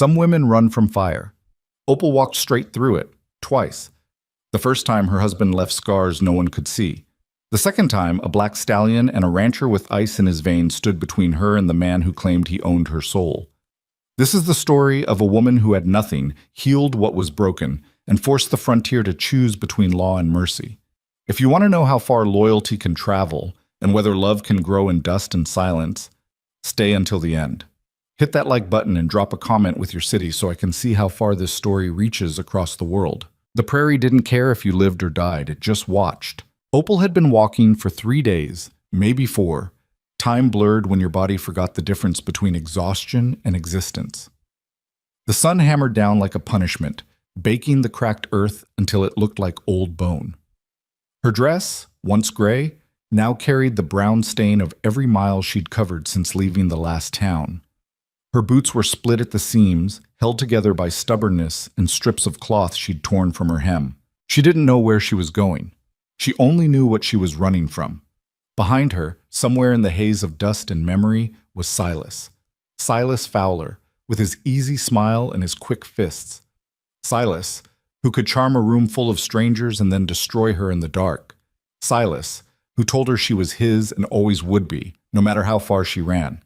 Some women run from fire. Opal walked straight through it, twice. The first time her husband left scars no one could see. The second time, a black stallion and a rancher with ice in his veins stood between her and the man who claimed he owned her soul. This is the story of a woman who had nothing, healed what was broken, and forced the frontier to choose between law and mercy. If you want to know how far loyalty can travel, and whether love can grow in dust and silence, stay until the end. Hit that like button and drop a comment with your city so I can see how far this story reaches across the world. The prairie didn't care if you lived or died, it just watched. Opal had been walking for 3 days, maybe 4. Time blurred when your body forgot the difference between exhaustion and existence. The sun hammered down like a punishment, baking the cracked earth until it looked like old bone. Her dress, once gray, now carried the brown stain of every mile she'd covered since leaving the last town. Her boots were split at the seams, held together by stubbornness and strips of cloth she'd torn from her hem. She didn't know where she was going. She only knew what she was running from. Behind her, somewhere in the haze of dust and memory, was Silas. Silas Fowler, with his easy smile and his quick fists. Silas, who could charm a room full of strangers and then destroy her in the dark. Silas, who told her she was his and always would be, no matter how far she ran.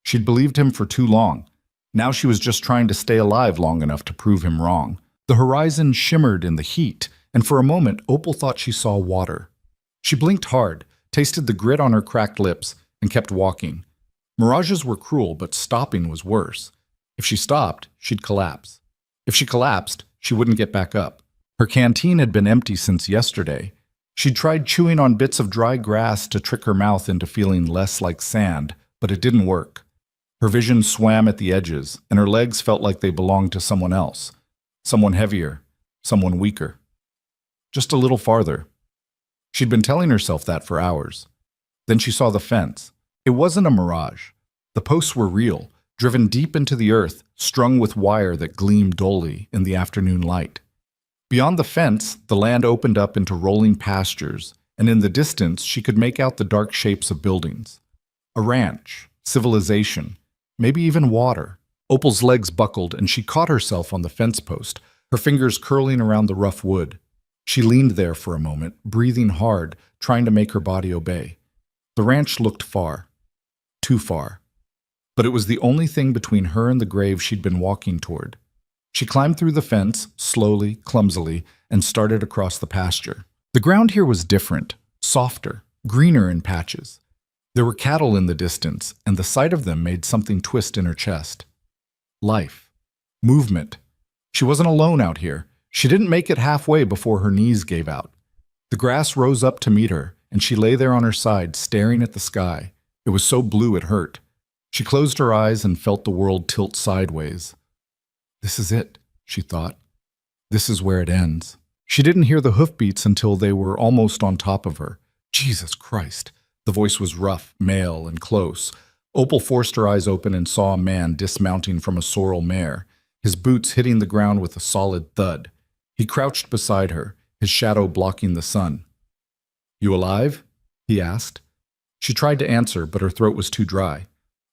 She'd believed him for too long. Now she was just trying to stay alive long enough to prove him wrong. The horizon shimmered in the heat, and for a moment Opal thought she saw water. She blinked hard, tasted the grit on her cracked lips, and kept walking. Mirages were cruel, but stopping was worse. If she stopped, she'd collapse. If she collapsed, she wouldn't get back up. Her canteen had been empty since yesterday. She'd tried chewing on bits of dry grass to trick her mouth into feeling less like sand, but it didn't work. Her vision swam at the edges, and her legs felt like they belonged to someone else. Someone heavier, someone weaker. Just a little farther. She'd been telling herself that for hours. Then she saw the fence. It wasn't a mirage. The posts were real, driven deep into the earth, strung with wire that gleamed dully in the afternoon light. Beyond the fence, the land opened up into rolling pastures, and in the distance she could make out the dark shapes of buildings. A ranch, civilization, maybe even water. Opal's legs buckled, and she caught herself on the fence post, her fingers curling around the rough wood. She leaned there for a moment, breathing hard, trying to make her body obey. The ranch looked far. Too far. But it was the only thing between her and the grave she'd been walking toward. She climbed through the fence, slowly, clumsily, and started across the pasture. The ground here was different, softer, greener in patches. There were cattle in the distance, and the sight of them made something twist in her chest. Life. Movement. She wasn't alone out here. She didn't make it halfway before her knees gave out. The grass rose up to meet her, and she lay there on her side, staring at the sky. It was so blue it hurt. She closed her eyes and felt the world tilt sideways. This is it, she thought. This is where it ends. She didn't hear the hoofbeats until they were almost on top of her. Jesus Christ. The voice was rough, male, and close. Opal forced her eyes open and saw a man dismounting from a sorrel mare, his boots hitting the ground with a solid thud. He crouched beside her, his shadow blocking the sun. "You alive?" he asked. She tried to answer, but her throat was too dry.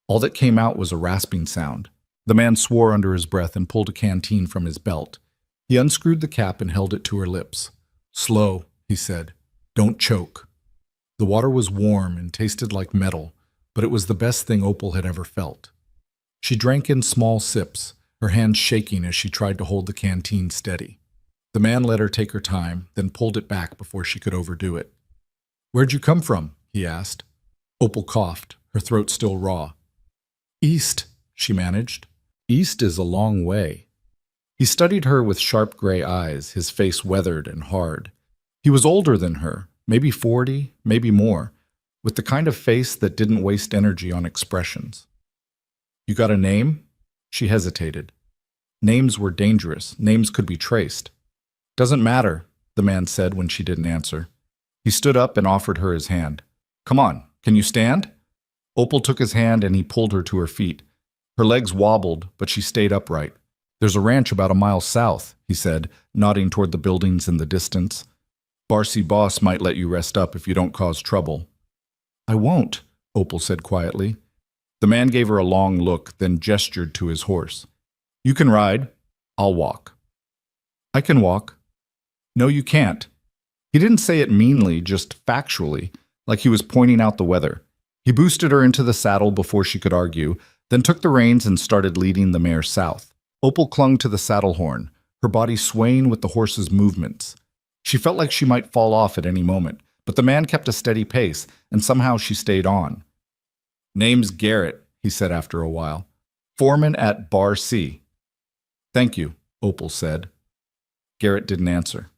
All that came out was a rasping sound. The man swore under his breath and pulled a canteen from his belt. He unscrewed the cap and held it to her lips. "Slow," he said. "Don't choke." The water was warm and tasted like metal, but it was the best thing Opal had ever felt. She drank in small sips, her hands shaking as she tried to hold the canteen steady. The man let her take her time, then pulled it back before she could overdo it. "Where'd you come from?" he asked. Opal coughed, her throat still raw. "East," she managed. "East is a long way." He studied her with sharp gray eyes, his face weathered and hard. He was older than her, maybe 40, maybe more, with the kind of face that didn't waste energy on expressions. "You got a name?" She hesitated. Names were dangerous. Names could be traced. "Doesn't matter," the man said when she didn't answer. He stood up and offered her his hand. "Come on, can you stand?" Opal took his hand and he pulled her to her feet. Her legs wobbled, but she stayed upright. "There's a ranch about a mile south," he said, nodding toward the buildings in the distance. "Barcy boss might let you rest up if you don't cause trouble." "I won't," Opal said quietly. The man gave her a long look, then gestured to his horse. You can ride. I'll walk. I can walk. No, you can't. He didn't say it meanly, just factually, like he was pointing out the weather. He boosted her into the saddle before she could argue, then took the reins and started leading the mare south. Opal clung to the saddle horn, her body swaying with the horse's movements. She felt like she might fall off at any moment, but the man kept a steady pace, and somehow she stayed on. Name's Garrett, he said after a while. Foreman at Bar C. Thank you, Opal said. Garrett didn't answer.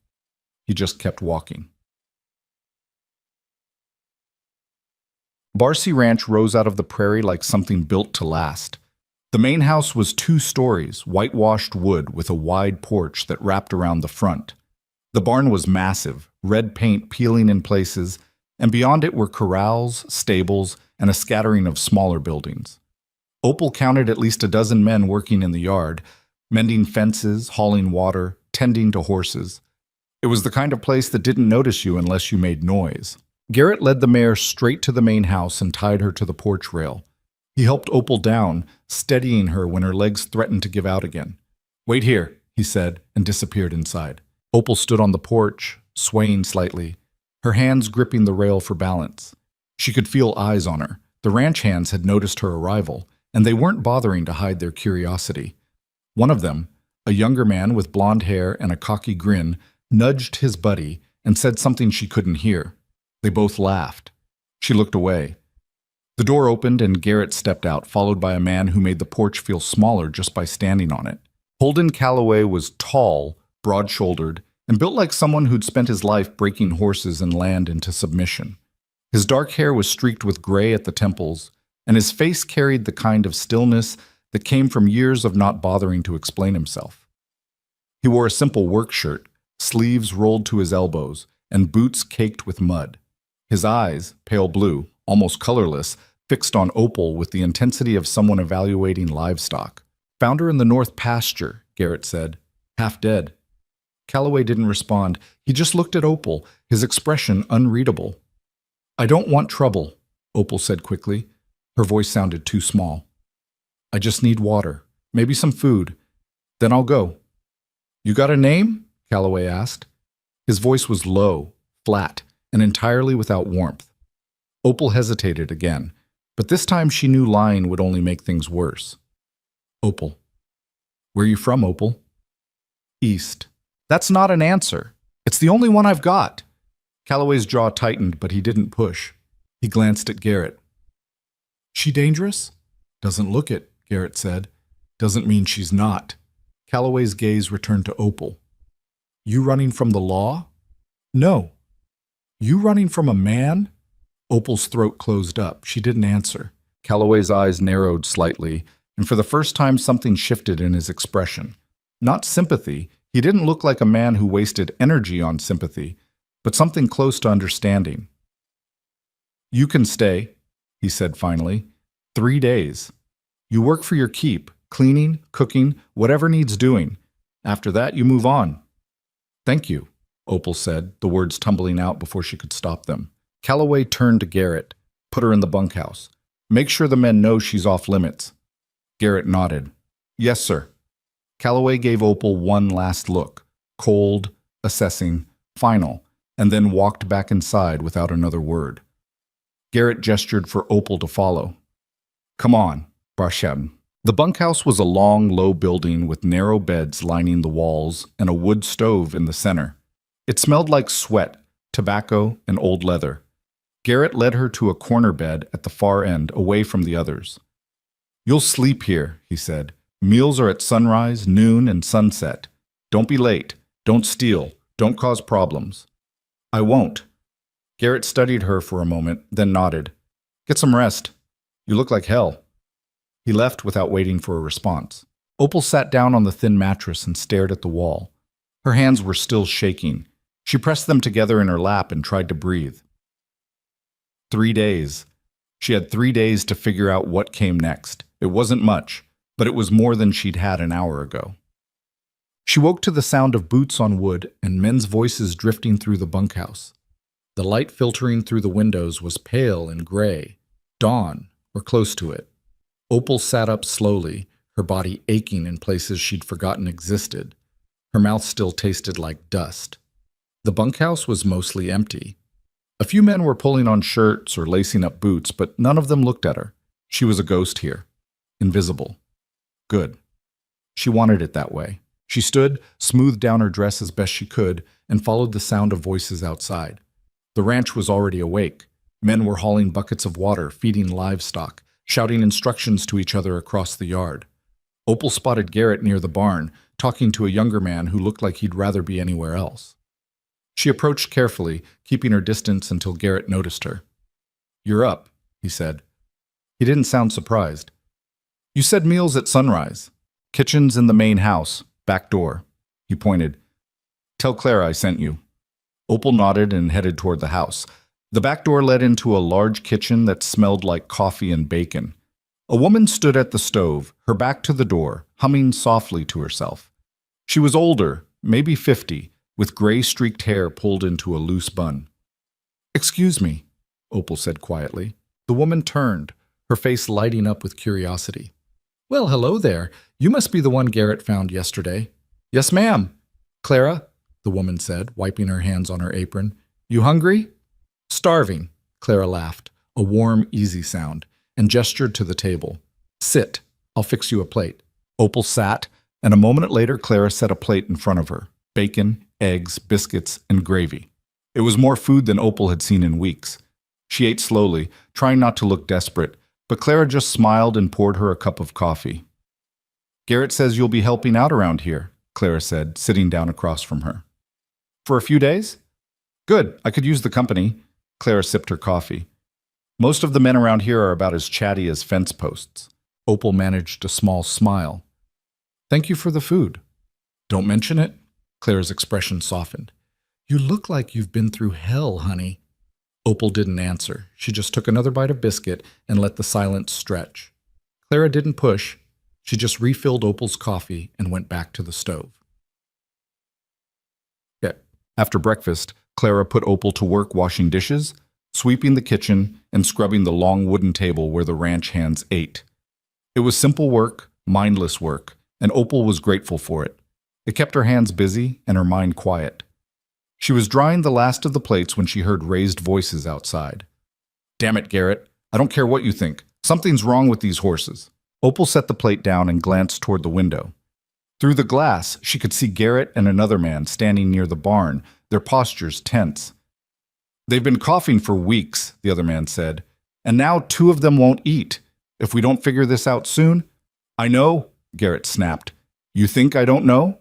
He just kept walking. Bar C Ranch rose out of the prairie like something built to last. The main house was 2 stories, whitewashed wood with a wide porch that wrapped around the front. The barn was massive, red paint peeling in places, and beyond it were corrals, stables, and a scattering of smaller buildings. Opal counted at least a dozen men working in the yard, mending fences, hauling water, tending to horses. It was the kind of place that didn't notice you unless you made noise. Garrett led the mare straight to the main house and tied her to the porch rail. He helped Opal down, steadying her when her legs threatened to give out again. Wait here, he said, and disappeared inside. Opal stood on the porch, swaying slightly, her hands gripping the rail for balance. She could feel eyes on her. The ranch hands had noticed her arrival, and they weren't bothering to hide their curiosity. One of them, a younger man with blonde hair and a cocky grin, nudged his buddy and said something she couldn't hear. They both laughed. She looked away. The door opened and Garrett stepped out, followed by a man who made the porch feel smaller just by standing on it. Holden Calloway was tall, broad-shouldered, and built like someone who'd spent his life breaking horses and land into submission. His dark hair was streaked with gray at the temples, and his face carried the kind of stillness that came from years of not bothering to explain himself. He wore a simple work shirt, sleeves rolled to his elbows, and boots caked with mud. His eyes, pale blue, almost colorless, fixed on Opal with the intensity of someone evaluating livestock. Found her in the north pasture, Garrett said. Half dead. Calloway didn't respond. He just looked at Opal, his expression unreadable. I don't want trouble, Opal said quickly. Her voice sounded too small. I just need water, maybe some food. Then I'll go. You got a name? Calloway asked. His voice was low, flat, and entirely without warmth. Opal hesitated again, but this time she knew lying would only make things worse. Opal. Where are you from, Opal? East. That's not an answer. It's the only one I've got. Calloway's jaw tightened, but he didn't push. He glanced at Garrett. She dangerous? Doesn't look it, Garrett said. Doesn't mean she's not. Calloway's gaze returned to Opal. You running from the law? No. You running from a man? Opal's throat closed up. She didn't answer. Calloway's eyes narrowed slightly, and for the first time something shifted in his expression. Not sympathy. He didn't look like a man who wasted energy on sympathy, but something close to understanding. You can stay, he said finally. 3 days. You work for your keep, cleaning, cooking, whatever needs doing. After that, you move on. Thank you, Opal said, the words tumbling out before she could stop them. Calloway turned to Garrett, put her in the bunkhouse. Make sure the men know she's off limits. Garrett nodded. Yes, sir. Calloway gave Opal one last look, cold, assessing, final, and then walked back inside without another word. Garrett gestured for Opal to follow. Come on, Barshem. The bunkhouse was a long, low building with narrow beds lining the walls and a wood stove in the center. It smelled like sweat, tobacco, and old leather. Garrett led her to a corner bed at the far end, away from the others. You'll sleep here, he said. Meals are at sunrise, noon, and sunset. Don't be late. Don't steal. Don't cause problems. I won't. Garrett studied her for a moment, then nodded. Get some rest. You look like hell. He left without waiting for a response. Opal sat down on the thin mattress and stared at the wall. Her hands were still shaking. She pressed them together in her lap and tried to breathe. 3 days. She had 3 days to figure out what came next. It wasn't much, but it was more than she'd had an hour ago. She woke to the sound of boots on wood and men's voices drifting through the bunkhouse. The light filtering through the windows was pale and gray. Dawn, or close to it. Opal sat up slowly, her body aching in places she'd forgotten existed. Her mouth still tasted like dust. The bunkhouse was mostly empty. A few men were pulling on shirts or lacing up boots, but none of them looked at her. She was a ghost here. Invisible. Good. She wanted it that way. She stood, smoothed down her dress as best she could, and followed the sound of voices outside. The ranch was already awake. Men were hauling buckets of water, feeding livestock, shouting instructions to each other across the yard. Opal spotted Garrett near the barn, talking to a younger man who looked like he'd rather be anywhere else. She approached carefully, keeping her distance until Garrett noticed her. "You're up," he said. He didn't sound surprised. "You said meals at sunrise. Kitchen's in the main house, back door." He pointed. "Tell Clara I sent you." Opal nodded and headed toward the house. The back door led into a large kitchen that smelled like coffee and bacon. A woman stood at the stove, her back to the door, humming softly to herself. She was older, maybe 50, with gray-streaked hair pulled into a loose bun. "Excuse me," Opal said quietly. The woman turned, her face lighting up with curiosity. "Well, hello there. You must be the one Garrett found yesterday." "Yes, ma'am." "Clara," the woman said, wiping her hands on her apron. "You hungry?" "Starving," Clara laughed, a warm, easy sound, and gestured to the table. "Sit. I'll fix you a plate." Opal sat, and a moment later Clara set a plate in front of her. Bacon, eggs, biscuits, and gravy. It was more food than Opal had seen in weeks. She ate slowly, trying not to look desperate, but Clara just smiled and poured her a cup of coffee. "Garrett says you'll be helping out around here," Clara said, sitting down across from her. "For a few days?" "Good, I could use the company." Clara sipped her coffee. "Most of the men around here are about as chatty as fence posts." Opal managed a small smile. "Thank you for the food." "Don't mention it." Clara's expression softened. "You look like you've been through hell, honey." Opal didn't answer. She just took another bite of biscuit and let the silence stretch. Clara didn't push. She just refilled Opal's coffee and went back to the stove. After breakfast, Clara put Opal to work washing dishes, sweeping the kitchen, and scrubbing the long wooden table where the ranch hands ate. It was simple work, mindless work, and Opal was grateful for it. It kept her hands busy and her mind quiet. She was drying the last of the plates when she heard raised voices outside. "Damn it, Garrett. I don't care what you think. Something's wrong with these horses." Opal set the plate down and glanced toward the window. Through the glass, she could see Garrett and another man standing near the barn, their postures tense. "They've been coughing for weeks," the other man said, "and now two of them won't eat. If we don't figure this out soon—" "I know," Garrett snapped. "You think I don't know?"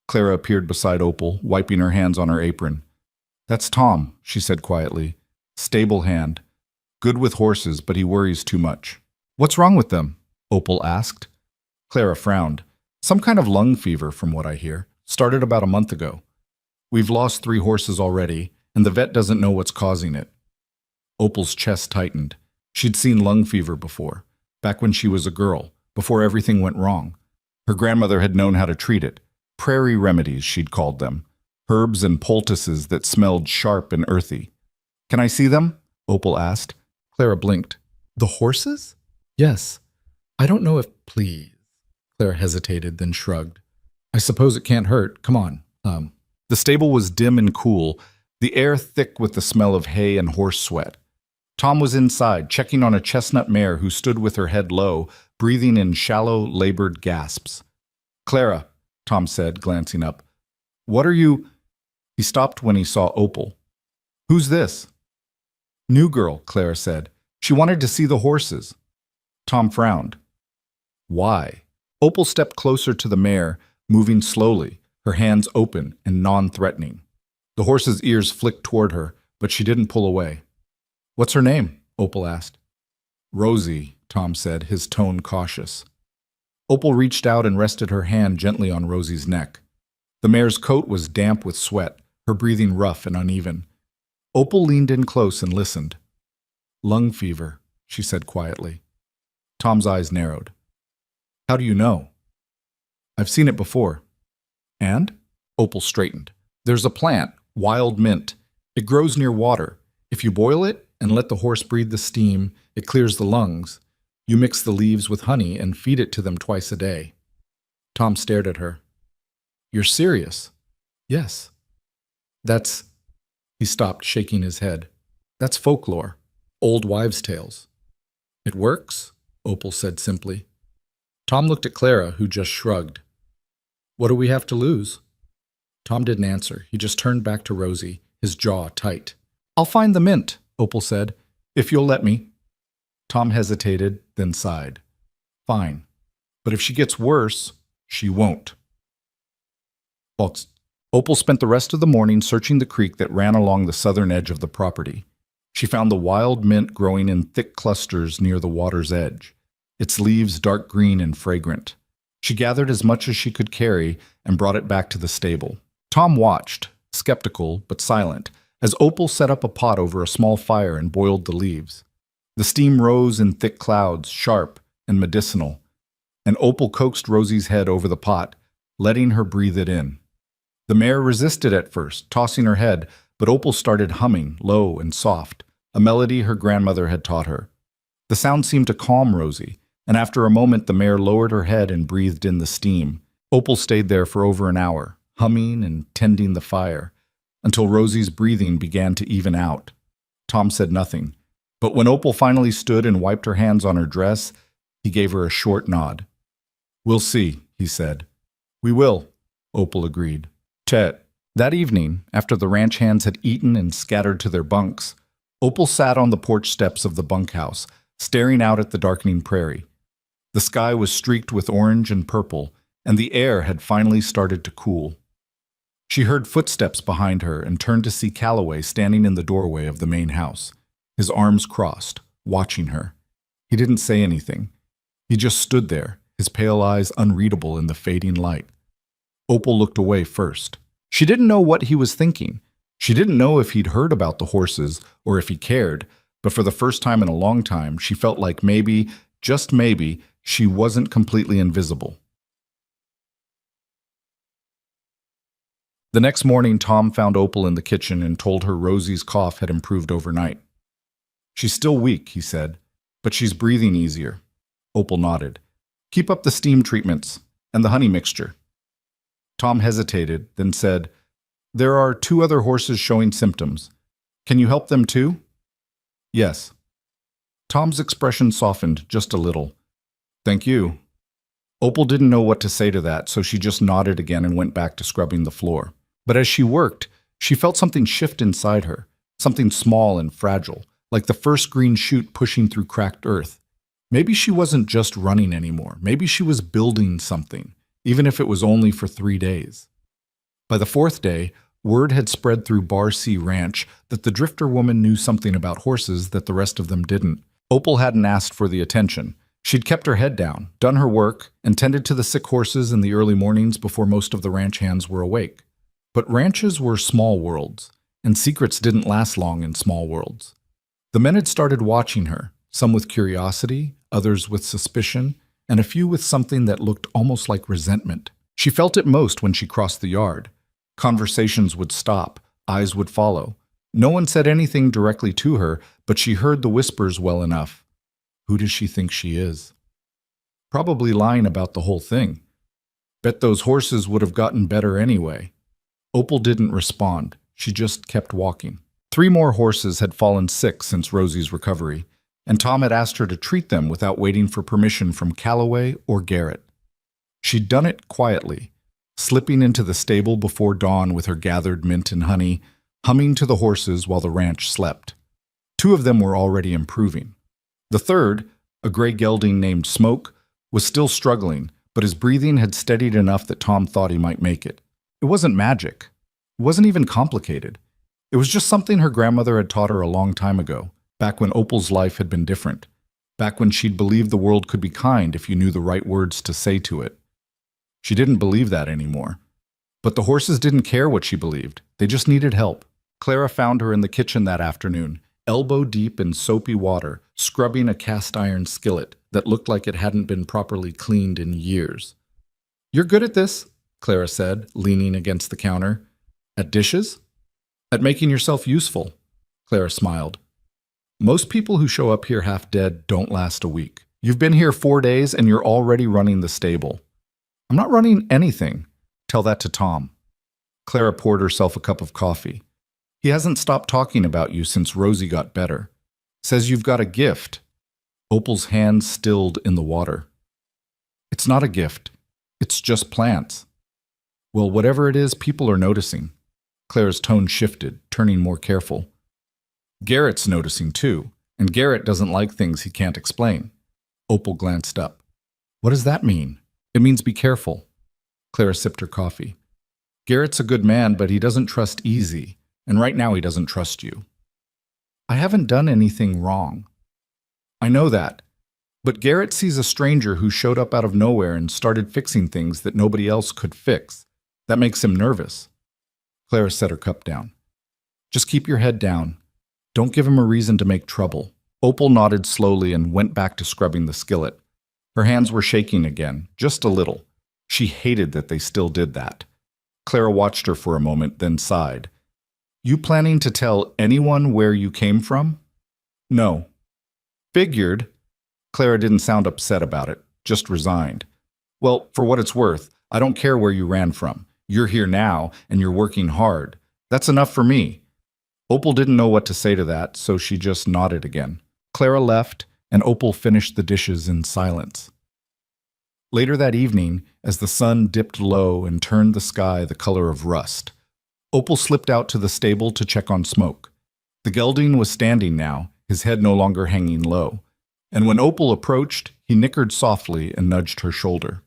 Clara appeared beside Opal, wiping her hands on her apron. "That's Tom," she said quietly. "Stable hand. Good with horses, but he worries too much." "What's wrong with them?" Opal asked. Clara frowned. "Some kind of lung fever, from what I hear. Started about a month ago. We've lost 3 horses already, and the vet doesn't know what's causing it." Opal's chest tightened. She'd seen lung fever before, back when she was a girl, before everything went wrong. Her grandmother had known how to treat it. Prairie remedies, she'd called them. Herbs and poultices that smelled sharp and earthy. "Can I see them?" Opal asked. Clara blinked. "The horses?" "Yes. I don't know if—" "Please." Clara hesitated, then shrugged. "I suppose it can't hurt. Come on." The stable was dim and cool, the air thick with the smell of hay and horse sweat. Tom was inside, checking on a chestnut mare who stood with her head low, breathing in shallow, labored gasps. "Clara," Tom said, glancing up. "What are you—" He stopped when he saw Opal. "Who's this?" "New girl," Clara said. "She wanted to see the horses." Tom frowned. "Why?" Opal stepped closer to the mare, moving slowly, her hands open and non-threatening. The horse's ears flicked toward her, but she didn't pull away. "What's her name?" Opal asked. "Rosie," Tom said, his tone cautious. Opal reached out and rested her hand gently on Rosie's neck. The mare's coat was damp with sweat, her breathing rough and uneven. Opal leaned in close and listened. "Lung fever," she said quietly. Tom's eyes narrowed. "How do you know?" "I've seen it before." "And?" Opal straightened. "There's a plant, wild mint. It grows near water. If you boil it and let the horse breathe the steam, it clears the lungs. You mix the leaves with honey and feed it to them twice a day. Tom stared at her. You're serious? Yes. That's... He stopped, shaking his head. That's folklore. Old wives' tales. It works, Opal said simply. Tom looked at Clara, who just shrugged. What do we have to lose? Tom didn't answer. He just turned back to Rosie, his jaw tight. I'll find the mint, Opal said, if you'll let me. Tom hesitated, then sighed. Fine. But if she gets worse, she won't. Opal spent the rest of the morning searching the creek that ran along the southern edge of the property. She found the wild mint growing in thick clusters near the water's edge, its leaves dark green and fragrant. She gathered as much as she could carry and brought it back to the stable. Tom watched, skeptical but silent, as Opal set up a pot over a small fire and boiled the leaves. The steam rose in thick clouds, sharp and medicinal, and Opal coaxed Rosie's head over the pot, letting her breathe it in. The mare resisted at first, tossing her head, but Opal started humming, low and soft, a melody her grandmother had taught her. The sound seemed to calm Rosie, and after a moment the mare lowered her head and breathed in the steam. Opal stayed there for over an hour, humming and tending the fire, until Rosie's breathing began to even out. Tom said nothing, but when Opal finally stood and wiped her hands on her dress, he gave her a short nod. We'll see, he said. We will, Opal agreed. That evening, after the ranch hands had eaten and scattered to their bunks, Opal sat on the porch steps of the bunkhouse, staring out at the darkening prairie. The sky was streaked with orange and purple, and the air had finally started to cool. She heard footsteps behind her and turned to see Calloway standing in the doorway of the main house, his arms crossed, watching her. He didn't say anything. He just stood there, his pale eyes unreadable in the fading light. Opal looked away first. She didn't know what he was thinking. She didn't know if he'd heard about the horses or if he cared, but for the first time in a long time, she felt like maybe, just maybe, she wasn't completely invisible. The next morning, Tom found Opal in the kitchen and told her Rosie's cough had improved overnight. She's still weak, he said, but she's breathing easier. Opal nodded. Keep up the steam treatments and the honey mixture. Tom hesitated, then said, There are 2 other horses showing symptoms. Can you help them too? Yes. Tom's expression softened just a little. Thank you. Opal didn't know what to say to that, so she just nodded again and went back to scrubbing the floor. But as she worked, she felt something shift inside her, something small and fragile, like the first green shoot pushing through cracked earth. Maybe she wasn't just running anymore. Maybe she was building something, even if it was only for 3 days. By the 4th day, word had spread through Bar C Ranch that the drifter woman knew something about horses that the rest of them didn't. Opal hadn't asked for the attention. She'd kept her head down, done her work, and tended to the sick horses in the early mornings before most of the ranch hands were awake. But ranches were small worlds, and secrets didn't last long in small worlds. The men had started watching her, some with curiosity, others with suspicion, and a few with something that looked almost like resentment. She felt it most when she crossed the yard. Conversations would stop, eyes would follow. No one said anything directly to her, but she heard the whispers well enough. Who does she think she is? Probably lying about the whole thing. Bet those horses would have gotten better anyway. Opal didn't respond. She just kept walking. 3 more horses had fallen sick since Rosie's recovery, and Tom had asked her to treat them without waiting for permission from Calloway or Garrett. She'd done it quietly, slipping into the stable before dawn with her gathered mint and honey, humming to the horses while the ranch slept. 2 of them were already improving. The third, a gray gelding named Smoke, was still struggling, but his breathing had steadied enough that Tom thought he might make it. It wasn't magic. It wasn't even complicated. It was just something her grandmother had taught her a long time ago, back when Opal's life had been different, back when she'd believed the world could be kind if you knew the right words to say to it. She didn't believe that anymore. But the horses didn't care what she believed. They just needed help. Clara found her in the kitchen that afternoon, elbow deep in soapy water, scrubbing a cast-iron skillet that looked like it hadn't been properly cleaned in years. You're good at this, Clara said, leaning against the counter. At dishes? At making yourself useful, Clara smiled. Most people who show up here half dead don't last a week. You've been here 4 days and you're already running the stable. I'm not running anything. Tell that to Tom. Clara poured herself a cup of coffee. He hasn't stopped talking about you since Rosie got better. Says you've got a gift. Opal's hand stilled in the water. It's not a gift. It's just plants. Well, whatever it is, people are noticing. Clara's tone shifted, turning more careful. Garrett's noticing too, and Garrett doesn't like things he can't explain. Opal glanced up. What does that mean? It means be careful. Clara sipped her coffee. Garrett's a good man, but he doesn't trust easy, and right now he doesn't trust you. I haven't done anything wrong. I know that, but Garrett sees a stranger who showed up out of nowhere and started fixing things that nobody else could fix. That makes him nervous. Clara set her cup down. Just keep your head down. Don't give him a reason to make trouble. Opal nodded slowly and went back to scrubbing the skillet. Her hands were shaking again, just a little. She hated that they still did that. Clara watched her for a moment, then sighed. You planning to tell anyone where you came from? No. Figured. Clara didn't sound upset about it, just resigned. Well, for what it's worth, I don't care where you ran from. You're here now, and you're working hard. That's enough for me. Opal didn't know what to say to that, so she just nodded again. Clara left, and Opal finished the dishes in silence. Later that evening, as the sun dipped low and turned the sky the color of rust, Opal slipped out to the stable to check on Smoke. The gelding was standing now, his head no longer hanging low, and when Opal approached, he nickered softly and nudged her shoulder.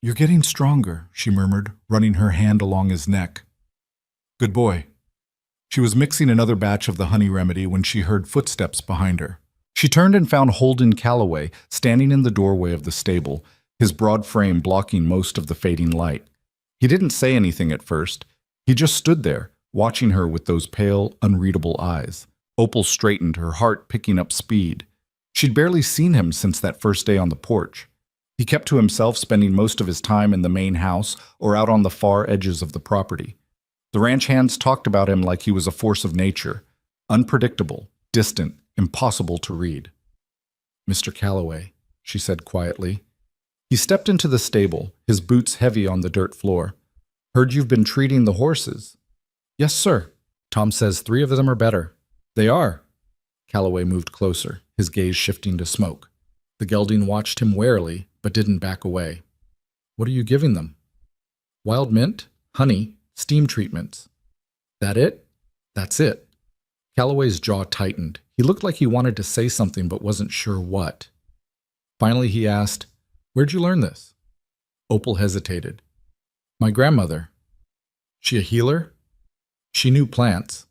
You're getting stronger, she murmured, running her hand along his neck. Good boy. She was mixing another batch of the honey remedy when she heard footsteps behind her. She turned and found Holden Calloway standing in the doorway of the stable, his broad frame blocking most of the fading light. He didn't say anything at first. He just stood there, watching her with those pale, unreadable eyes. Opal straightened, her heart picking up speed. She'd barely seen him since that first day on the porch. He kept to himself, spending most of his time in the main house or out on the far edges of the property. The ranch hands talked about him like he was a force of nature, unpredictable, distant, impossible to read. Mr. Calloway, she said quietly. He stepped into the stable, his boots heavy on the dirt floor. Heard you've been treating the horses. Yes, sir. Tom says 3 of them are better. They are. Calloway moved closer, his gaze shifting to Smoke. The gelding watched him warily, but didn't back away. What are you giving them? Wild mint, honey, steam treatments. That it? That's it. Calloway's jaw tightened. He looked like he wanted to say something but wasn't sure what. Finally he asked, Where'd you learn this? Opal hesitated. My grandmother. She a healer? She knew plants.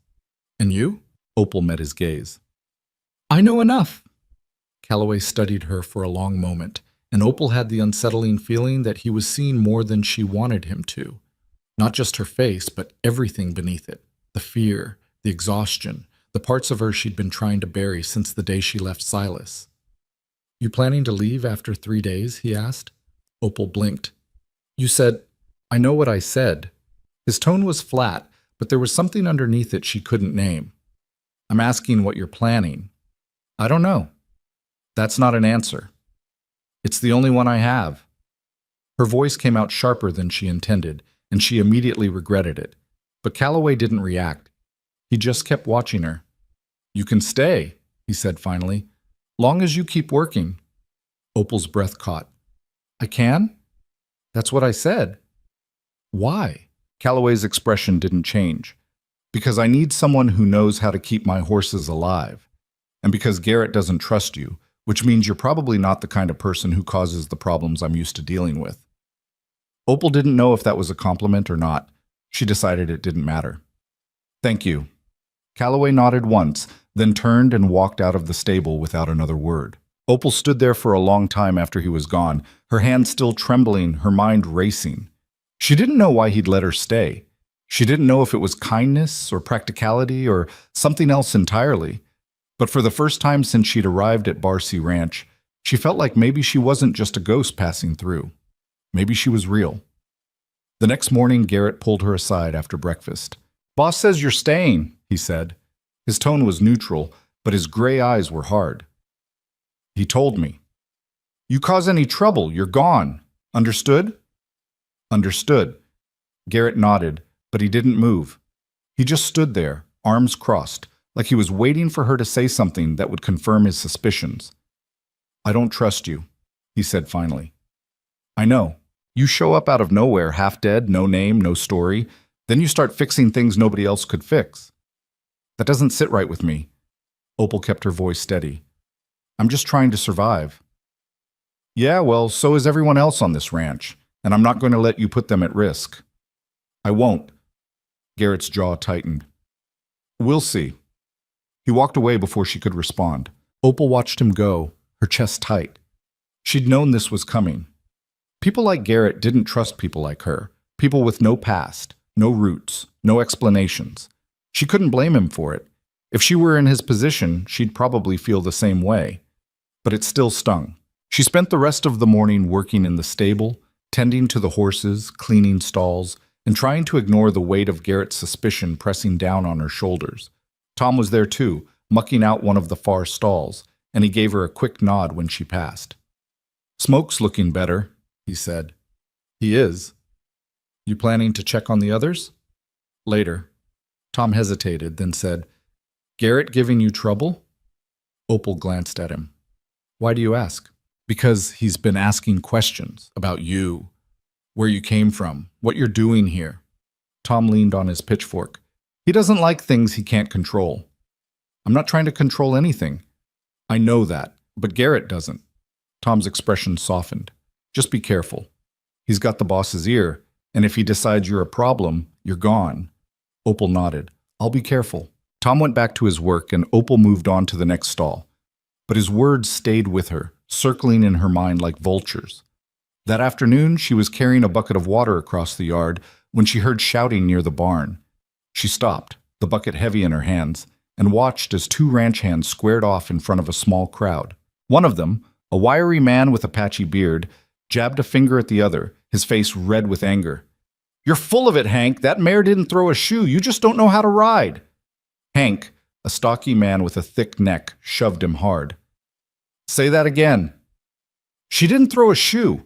And you? Opal met his gaze. I know enough. Calloway studied her for a long moment, and Opal had the unsettling feeling that he was seeing more than she wanted him to. Not just her face, but everything beneath it. The fear, the exhaustion, the parts of her she'd been trying to bury since the day she left Silas. You planning to leave after 3 days? He asked. Opal blinked. You said, I know what I said. His tone was flat, but there was something underneath it she couldn't name. I'm asking what you're planning. I don't know. That's not an answer. It's the only one I have. Her voice came out sharper than she intended, and she immediately regretted it. But Calloway didn't react. He just kept watching her. You can stay, he said finally, long as you keep working. Opal's breath caught. I can? That's what I said. Why? Calloway's expression didn't change. Because I need someone who knows how to keep my horses alive. And because Garrett doesn't trust you, which means you're probably not the kind of person who causes the problems I'm used to dealing with. Opal didn't know if that was a compliment or not. She decided it didn't matter. Thank you. Calloway nodded once, then turned and walked out of the stable without another word. Opal stood there for a long time after he was gone, her hands still trembling, her mind racing. She didn't know why he'd let her stay. She didn't know if it was kindness or practicality or something else entirely. But for the first time since she'd arrived at Barcy Ranch, she felt like maybe she wasn't just a ghost passing through. Maybe she was real. The next morning, Garrett pulled her aside after breakfast. Boss says you're staying, he said. His tone was neutral, but his gray eyes were hard. He told me. You cause any trouble, you're gone. Understood? Understood. Garrett nodded, but he didn't move. He just stood there, arms crossed, like he was waiting for her to say something that would confirm his suspicions. I don't trust you, he said finally. I know. You show up out of nowhere, half dead, no name, no story. Then you start fixing things nobody else could fix. That doesn't sit right with me. Opal kept her voice steady. I'm just trying to survive. Yeah, well, so is everyone else on this ranch, and I'm not going to let you put them at risk. I won't. Garrett's jaw tightened. We'll see. He walked away before she could respond. Opal watched him go, her chest tight. She'd known this was coming. People like Garrett didn't trust people like her, people with no past, no roots, no explanations. She couldn't blame him for it. If she were in his position, she'd probably feel the same way. But it still stung. She spent the rest of the morning working in the stable, tending to the horses, cleaning stalls, and trying to ignore the weight of Garrett's suspicion pressing down on her shoulders. Tom was there too, mucking out one of the far stalls, and he gave her a quick nod when she passed. Smoke's looking better, he said. He is. You planning to check on the others? Later. Tom hesitated, then said, Garrett giving you trouble? Opal glanced at him. Why do you ask? Because he's been asking questions about you, where you came from, what you're doing here. Tom leaned on his pitchfork. He doesn't like things he can't control. I'm not trying to control anything. I know that, but Garrett doesn't. Tom's expression softened. Just be careful. He's got the boss's ear, and if he decides you're a problem, you're gone. Opal nodded. I'll be careful. Tom went back to his work, and Opal moved on to the next stall. But his words stayed with her, circling in her mind like vultures. That afternoon, she was carrying a bucket of water across the yard when she heard shouting near the barn. She stopped, the bucket heavy in her hands, and watched as two ranch hands squared off in front of a small crowd. One of them, a wiry man with a patchy beard, jabbed a finger at the other, his face red with anger. You're full of it, Hank. That mare didn't throw a shoe. You just don't know how to ride. Hank, a stocky man with a thick neck, shoved him hard. Say that again. She didn't throw a shoe.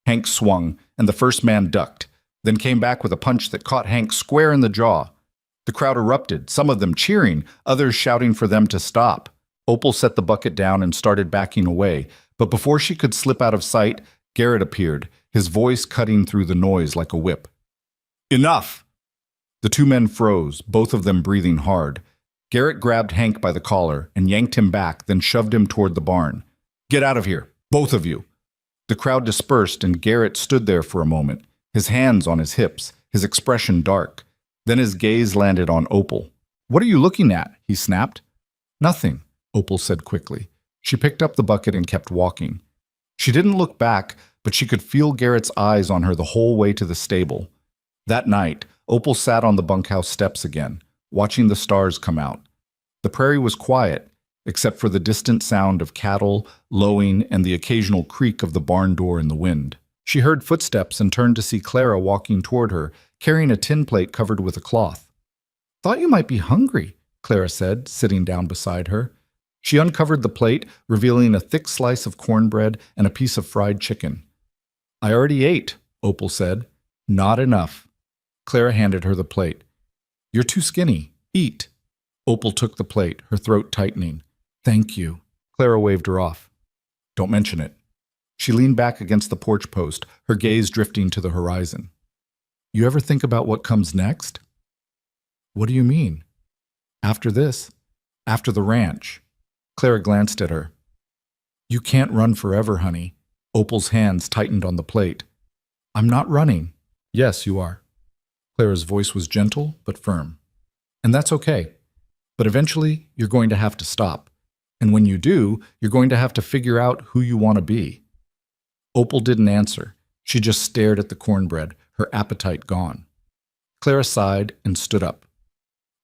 Hank swung, and the first man ducked, then came back with a punch that caught Hank square in the jaw. The crowd erupted, some of them cheering, others shouting for them to stop. Opal set the bucket down and started backing away, but before she could slip out of sight, Garrett appeared, his voice cutting through the noise like a whip. Enough! The two men froze, both of them breathing hard. Garrett grabbed Hank by the collar and yanked him back, then shoved him toward the barn. Get out of here, both of you! The crowd dispersed, and Garrett stood there for a moment, his hands on his hips, his expression dark. Then his gaze landed on Opal. What are you looking at? He snapped. Nothing, Opal said quickly. She picked up the bucket and kept walking. She didn't look back, but she could feel Garrett's eyes on her the whole way to the stable. That night, Opal sat on the bunkhouse steps again, watching the stars come out. The prairie was quiet, except for the distant sound of cattle, lowing, and the occasional creak of the barn door in the wind. She heard footsteps and turned to see Clara walking toward her, carrying a tin plate covered with a cloth. Thought you might be hungry, Clara said, sitting down beside her. She uncovered the plate, revealing a thick slice of cornbread and a piece of fried chicken. I already ate, Opal said. Not enough. Clara handed her the plate. You're too skinny. Eat. Opal took the plate, her throat tightening. Thank you. Clara waved her off. Don't mention it. She leaned back against the porch post, her gaze drifting to the horizon. You ever think about what comes next? What do you mean? After this? After the ranch. Clara glanced at her. You can't run forever, honey. Opal's hands tightened on the plate. I'm not running. Yes, you are. Clara's voice was gentle but firm. And that's okay. But eventually, you're going to have to stop. And when you do, you're going to have to figure out who you want to be. Opal didn't answer. She just stared at the cornbread, her appetite gone. Clara sighed and stood up.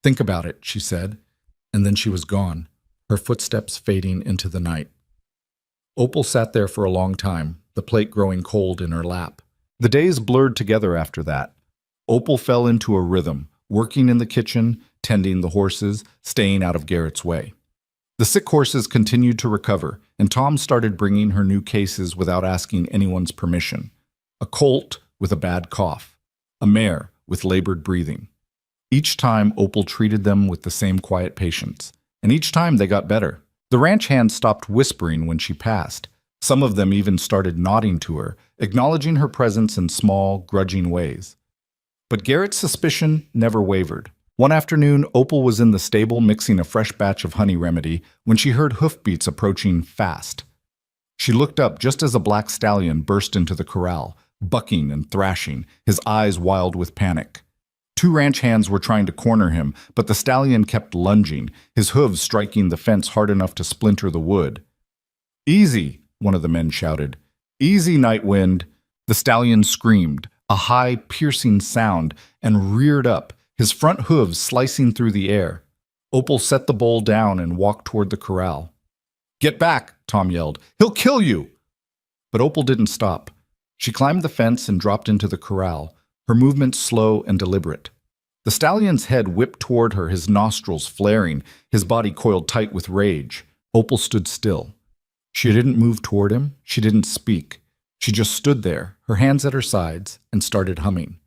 Think about it, she said, and then she was gone, her footsteps fading into the night. Opal sat there for a long time, the plate growing cold in her lap. The days blurred together after that. Opal fell into a rhythm, working in the kitchen, tending the horses, staying out of Garrett's way. The sick horses continued to recover, and Tom started bringing her new cases without asking anyone's permission. A colt with a bad cough, a mare with labored breathing. Each time, Opal treated them with the same quiet patience, and each time they got better. The ranch hands stopped whispering when she passed. Some of them even started nodding to her, acknowledging her presence in small, grudging ways. But Garrett's suspicion never wavered. One afternoon, Opal was in the stable mixing a fresh batch of honey remedy when she heard hoofbeats approaching fast. She looked up just as a black stallion burst into the corral, bucking and thrashing, his eyes wild with panic. Two ranch hands were trying to corner him, but the stallion kept lunging, his hooves striking the fence hard enough to splinter the wood. "Easy," one of the men shouted. "Easy, Nightwind." The stallion screamed, a high, piercing sound, and reared up, his front hooves slicing through the air. Opal set the bull down and walked toward the corral. "Get back," Tom yelled. "He'll kill you!" But Opal didn't stop. She climbed the fence and dropped into the corral, her movements slow and deliberate. The stallion's head whipped toward her, his nostrils flaring, his body coiled tight with rage. Opal stood still. She didn't move toward him. She didn't speak. She just stood there, her hands at her sides, and started humming.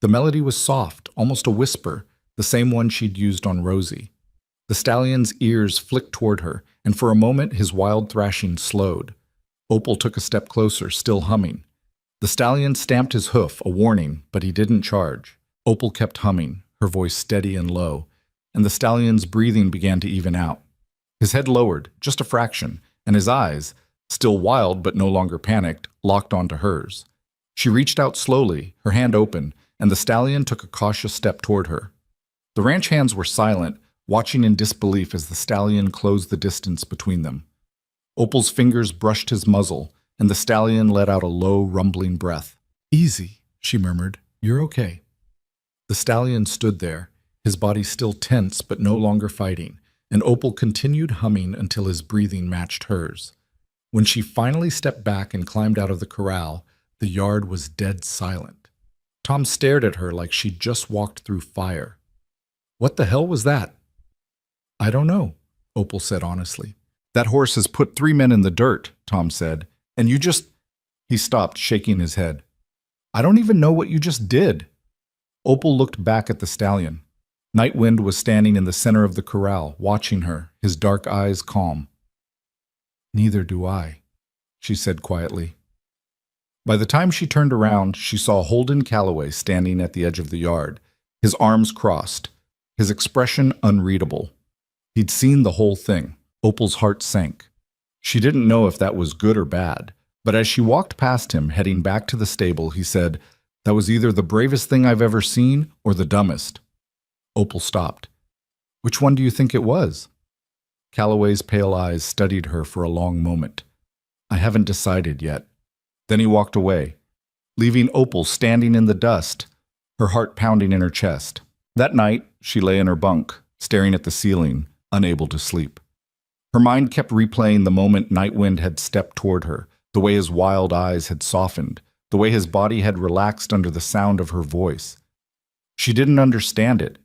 The melody was soft, almost a whisper, the same one she'd used on Rosie. The stallion's ears flicked toward her, and for a moment his wild thrashing slowed. Opal took a step closer, still humming. The stallion stamped his hoof, a warning, but he didn't charge. Opal kept humming, her voice steady and low, and the stallion's breathing began to even out. His head lowered, just a fraction, and his eyes, still wild but no longer panicked, locked onto hers. She reached out slowly, her hand open, and the stallion took a cautious step toward her. The ranch hands were silent, watching in disbelief as the stallion closed the distance between them. Opal's fingers brushed his muzzle, and the stallion let out a low, rumbling breath. "Easy," she murmured. "You're okay." The stallion stood there, his body still tense but no longer fighting, and Opal continued humming until his breathing matched hers. When she finally stepped back and climbed out of the corral, the yard was dead silent. Tom stared at her like she'd just walked through fire. "What the hell was that?" "I don't know," Opal said honestly. "That horse has put 3 men in the dirt," Tom said. "And you just—" He stopped, shaking his head. "I don't even know what you just did." Opal looked back at the stallion. Nightwind was standing in the center of the corral, watching her, his dark eyes calm. "Neither do I," she said quietly. By the time she turned around, she saw Holden Calloway standing at the edge of the yard, his arms crossed, his expression unreadable. He'd seen the whole thing. Opal's heart sank. She didn't know if that was good or bad, but as she walked past him, heading back to the stable, he said, "That was either the bravest thing I've ever seen or the dumbest." Opal stopped. "Which one do you think it was?" Calloway's pale eyes studied her for a long moment. "I haven't decided yet." Then he walked away, leaving Opal standing in the dust, her heart pounding in her chest. That night, she lay in her bunk, staring at the ceiling, unable to sleep. Her mind kept replaying the moment Nightwind had stepped toward her, the way his wild eyes had softened, the way his body had relaxed under the sound of her voice. She didn't understand it.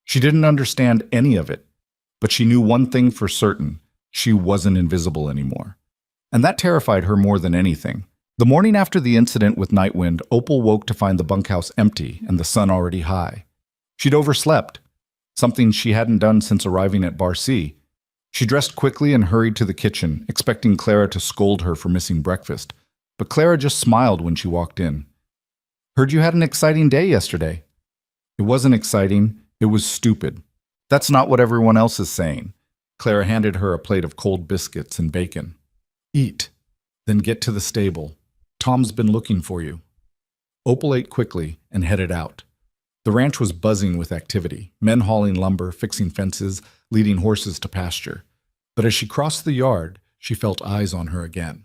She didn't understand any of it. But she knew one thing for certain: she wasn't invisible anymore. And that terrified her more than anything. The morning after the incident with Nightwind, Opal woke to find the bunkhouse empty and the sun already high. She'd overslept, something she hadn't done since arriving at Bar C. She dressed quickly and hurried to the kitchen, expecting Clara to scold her for missing breakfast. But Clara just smiled when she walked in. "Heard you had an exciting day yesterday." "It wasn't exciting, it was stupid." "That's not what everyone else is saying." Clara handed her a plate of cold biscuits and bacon. "Eat, then get to the stable. Tom's been looking for you." Opal ate quickly and headed out. The ranch was buzzing with activity, men hauling lumber, fixing fences, leading horses to pasture. But as she crossed the yard, she felt eyes on her again.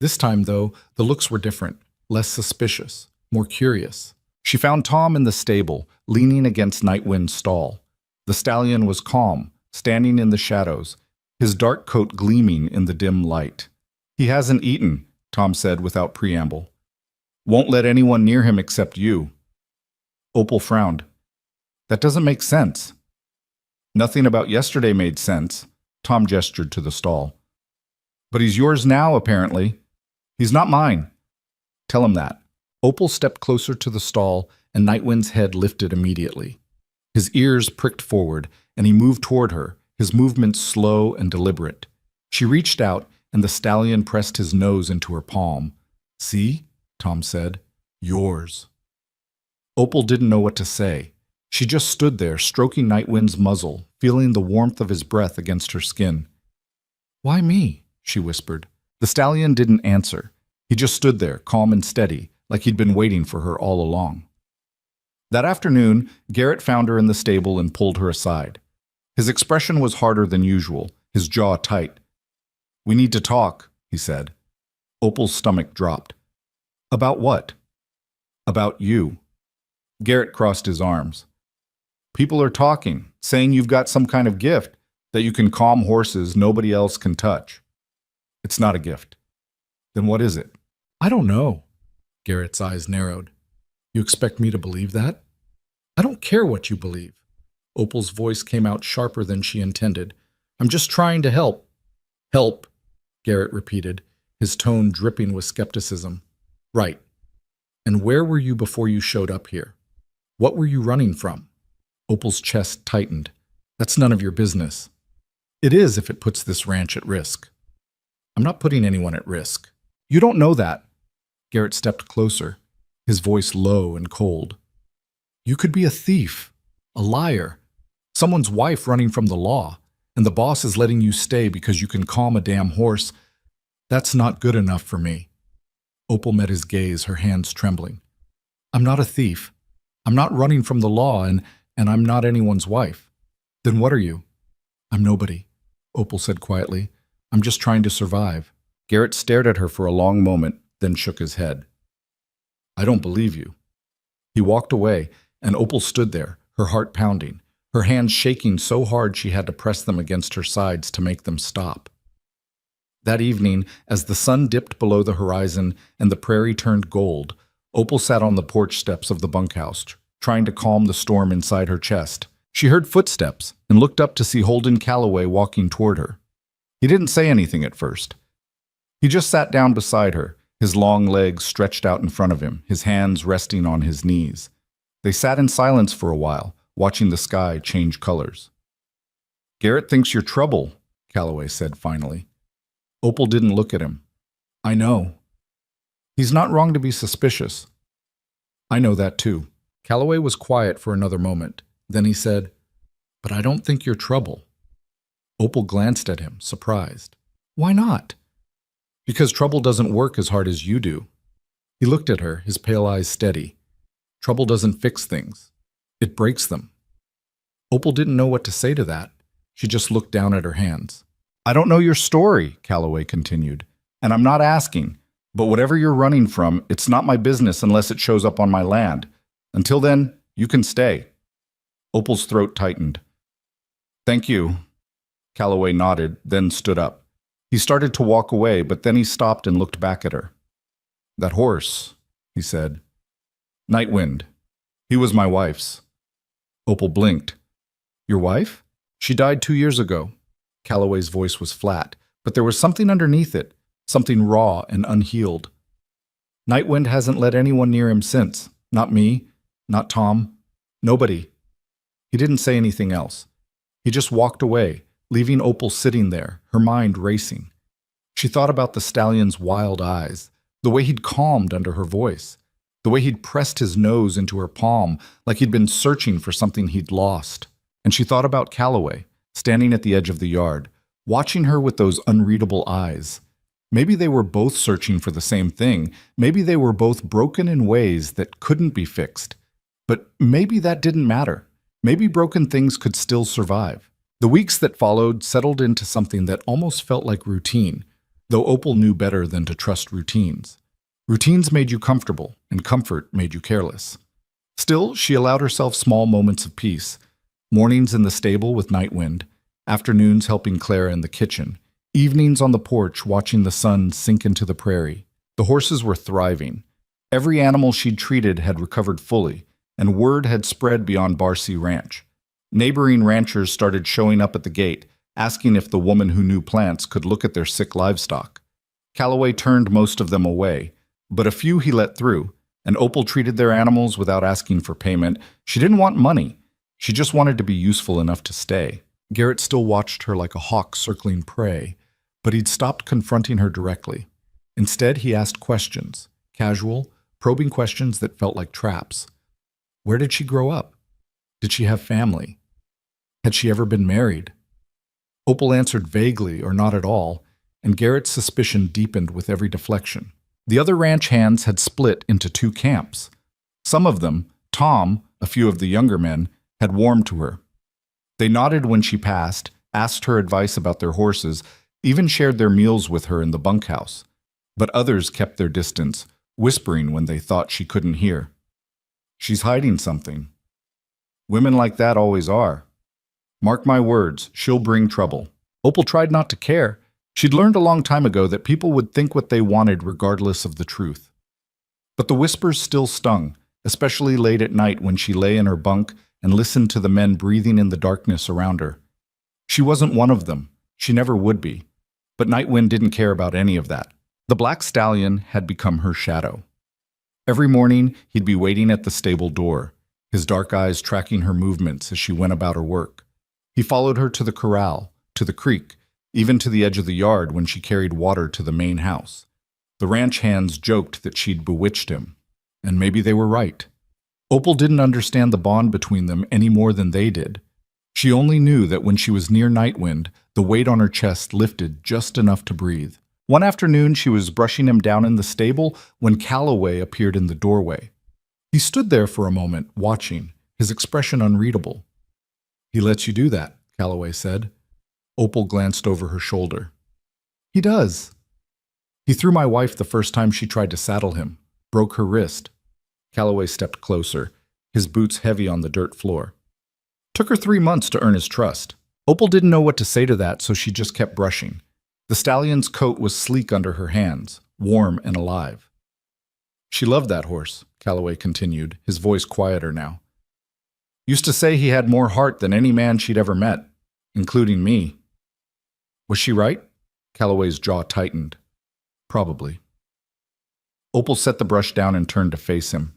This time, though, the looks were different, less suspicious, more curious. She found Tom in the stable, leaning against Nightwind's stall. The stallion was calm, standing in the shadows, his dark coat gleaming in the dim light. "He hasn't eaten," Tom said without preamble. "Won't let anyone near him except you." Opal frowned. "That doesn't make sense." "Nothing about yesterday made sense." Tom gestured to the stall. But he's yours now, apparently. He's not mine. Tell him that. Opal stepped closer to the stall, and Nightwind's head lifted immediately. His ears pricked forward, and he moved toward her, his movements slow and deliberate. She reached out, and the stallion pressed his nose into her palm. "See?" Tom said. "Yours." Opal didn't know what to say. She just stood there, stroking Nightwind's muzzle, feeling the warmth of his breath against her skin. "Why me?" she whispered. The stallion didn't answer. He just stood there, calm and steady, like he'd been waiting for her all along. That afternoon, Garrett found her in the stable and pulled her aside. His expression was harder than usual, his jaw tight. "We need to talk," he said. Opal's stomach dropped. "About what?" "About you." Garrett crossed his arms. "People are talking, saying you've got some kind of gift, that you can calm horses nobody else can touch." "It's not a gift." "Then what is it?" "I don't know." Garrett's eyes narrowed. "You expect me to believe that?" "I don't care what you believe." Opal's voice came out sharper than she intended. "I'm just trying to help." "Help," Garrett repeated, his tone dripping with skepticism. "Right. And where were you before you showed up here? What were you running from?" Opal's chest tightened. "That's none of your business." "It is if it puts this ranch at risk." "I'm not putting anyone at risk." "You don't know that." Garrett stepped closer, his voice low and cold. "You could be a thief, a liar, someone's wife running from the law, and the boss is letting you stay because you can calm a damn horse. That's not good enough for me." Opal met his gaze, her hands trembling. "I'm not a thief. I'm not running from the law, and I'm not anyone's wife." "Then what are you?" "I'm nobody," Opal said quietly. "I'm just trying to survive." Garrett stared at her for a long moment, then shook his head. "I don't believe you." He walked away, and Opal stood there, her heart pounding, her hands shaking so hard she had to press them against her sides to make them stop. That evening, as the sun dipped below the horizon and the prairie turned gold, Opal sat on the porch steps of the bunkhouse, trying to calm the storm inside her chest. She heard footsteps and looked up to see Holden Calloway walking toward her. He didn't say anything at first. He just sat down beside her, his long legs stretched out in front of him, his hands resting on his knees. They sat in silence for a while, watching the sky change colors. "Garrett thinks you're trouble," Calloway said finally. Opal didn't look at him. "I know. He's not wrong to be suspicious." "I know that too." Calloway was quiet for another moment. Then he said, "But I don't think you're trouble." Opal glanced at him, surprised. "Why not?" "Because trouble doesn't work as hard as you do." He looked at her, his pale eyes steady. "Trouble doesn't fix things. It breaks them." Opal didn't know what to say to that. She just looked down at her hands. "I don't know your story," Calloway continued, "and I'm not asking. But whatever you're running from, it's not my business unless it shows up on my land. Until then, you can stay." Opal's throat tightened. "Thank you." Calloway nodded, then stood up. He started to walk away, but then he stopped and looked back at her. "That horse," he said. "Nightwind. He was my wife's." Opal blinked. "Your wife?" "She died 2 years ago." Calloway's voice was flat, but there was something underneath it, something raw and unhealed. "Nightwind hasn't let anyone near him since. Not me, not Tom, nobody." He didn't say anything else. He just walked away, leaving Opal sitting there, her mind racing. She thought about the stallion's wild eyes, the way he'd calmed under her voice, the way he'd pressed his nose into her palm like he'd been searching for something he'd lost. And she thought about Calloway, standing at the edge of the yard, watching her with those unreadable eyes. Maybe they were both searching for the same thing. Maybe they were both broken in ways that couldn't be fixed. But maybe that didn't matter. Maybe broken things could still survive. The weeks that followed settled into something that almost felt like routine, though Opal knew better than to trust routines. Routines made you comfortable, and comfort made you careless. Still, she allowed herself small moments of peace. Mornings in the stable with Nightwind, afternoons helping Clara in the kitchen, evenings on the porch watching the sun sink into the prairie. The horses were thriving. Every animal she'd treated had recovered fully, and word had spread beyond Barcy Ranch. Neighboring ranchers started showing up at the gate, asking if the woman who knew plants could look at their sick livestock. Calloway turned most of them away, but a few he let through, and Opal treated their animals without asking for payment. She didn't want money. She just wanted to be useful enough to stay. Garrett still watched her like a hawk circling prey, but he'd stopped confronting her directly. Instead, he asked questions, casual, probing questions that felt like traps. Where did she grow up? Did she have family? Had she ever been married? Opal answered vaguely or not at all, and Garrett's suspicion deepened with every deflection. The other ranch hands had split into two camps. Some of them, Tom, a few of the younger men, had warmed to her. They nodded when she passed, asked her advice about their horses, even shared their meals with her in the bunkhouse. But others kept their distance, whispering when they thought she couldn't hear. She's hiding something. Women like that always are. Mark my words, she'll bring trouble. Opal tried not to care. She'd learned a long time ago that people would think what they wanted regardless of the truth. But the whispers still stung, especially late at night when she lay in her bunk and listened to the men breathing in the darkness around her. She wasn't one of them. She never would be. But Nightwind didn't care about any of that. The black stallion had become her shadow. Every morning, he'd be waiting at the stable door, his dark eyes tracking her movements as she went about her work. He followed her to the corral, to the creek, even to the edge of the yard when she carried water to the main house. The ranch hands joked that she'd bewitched him, and maybe they were right. Opal didn't understand the bond between them any more than they did. She only knew that when she was near Nightwind, the weight on her chest lifted just enough to breathe. One afternoon, she was brushing him down in the stable when Calloway appeared in the doorway. He stood there for a moment, watching, his expression unreadable. "He lets you do that," Calloway said. Opal glanced over her shoulder. "He does." "He threw my wife the first time she tried to saddle him, broke her wrist." Calloway stepped closer, his boots heavy on the dirt floor. "Took her 3 months to earn his trust." Opal didn't know what to say to that, so she just kept brushing. The stallion's coat was sleek under her hands, warm and alive. "She loved that horse," Calloway continued, his voice quieter now. "Used to say he had more heart than any man she'd ever met, including me." "Was she right?" Calloway's jaw tightened. "Probably." Opal set the brush down and turned to face him.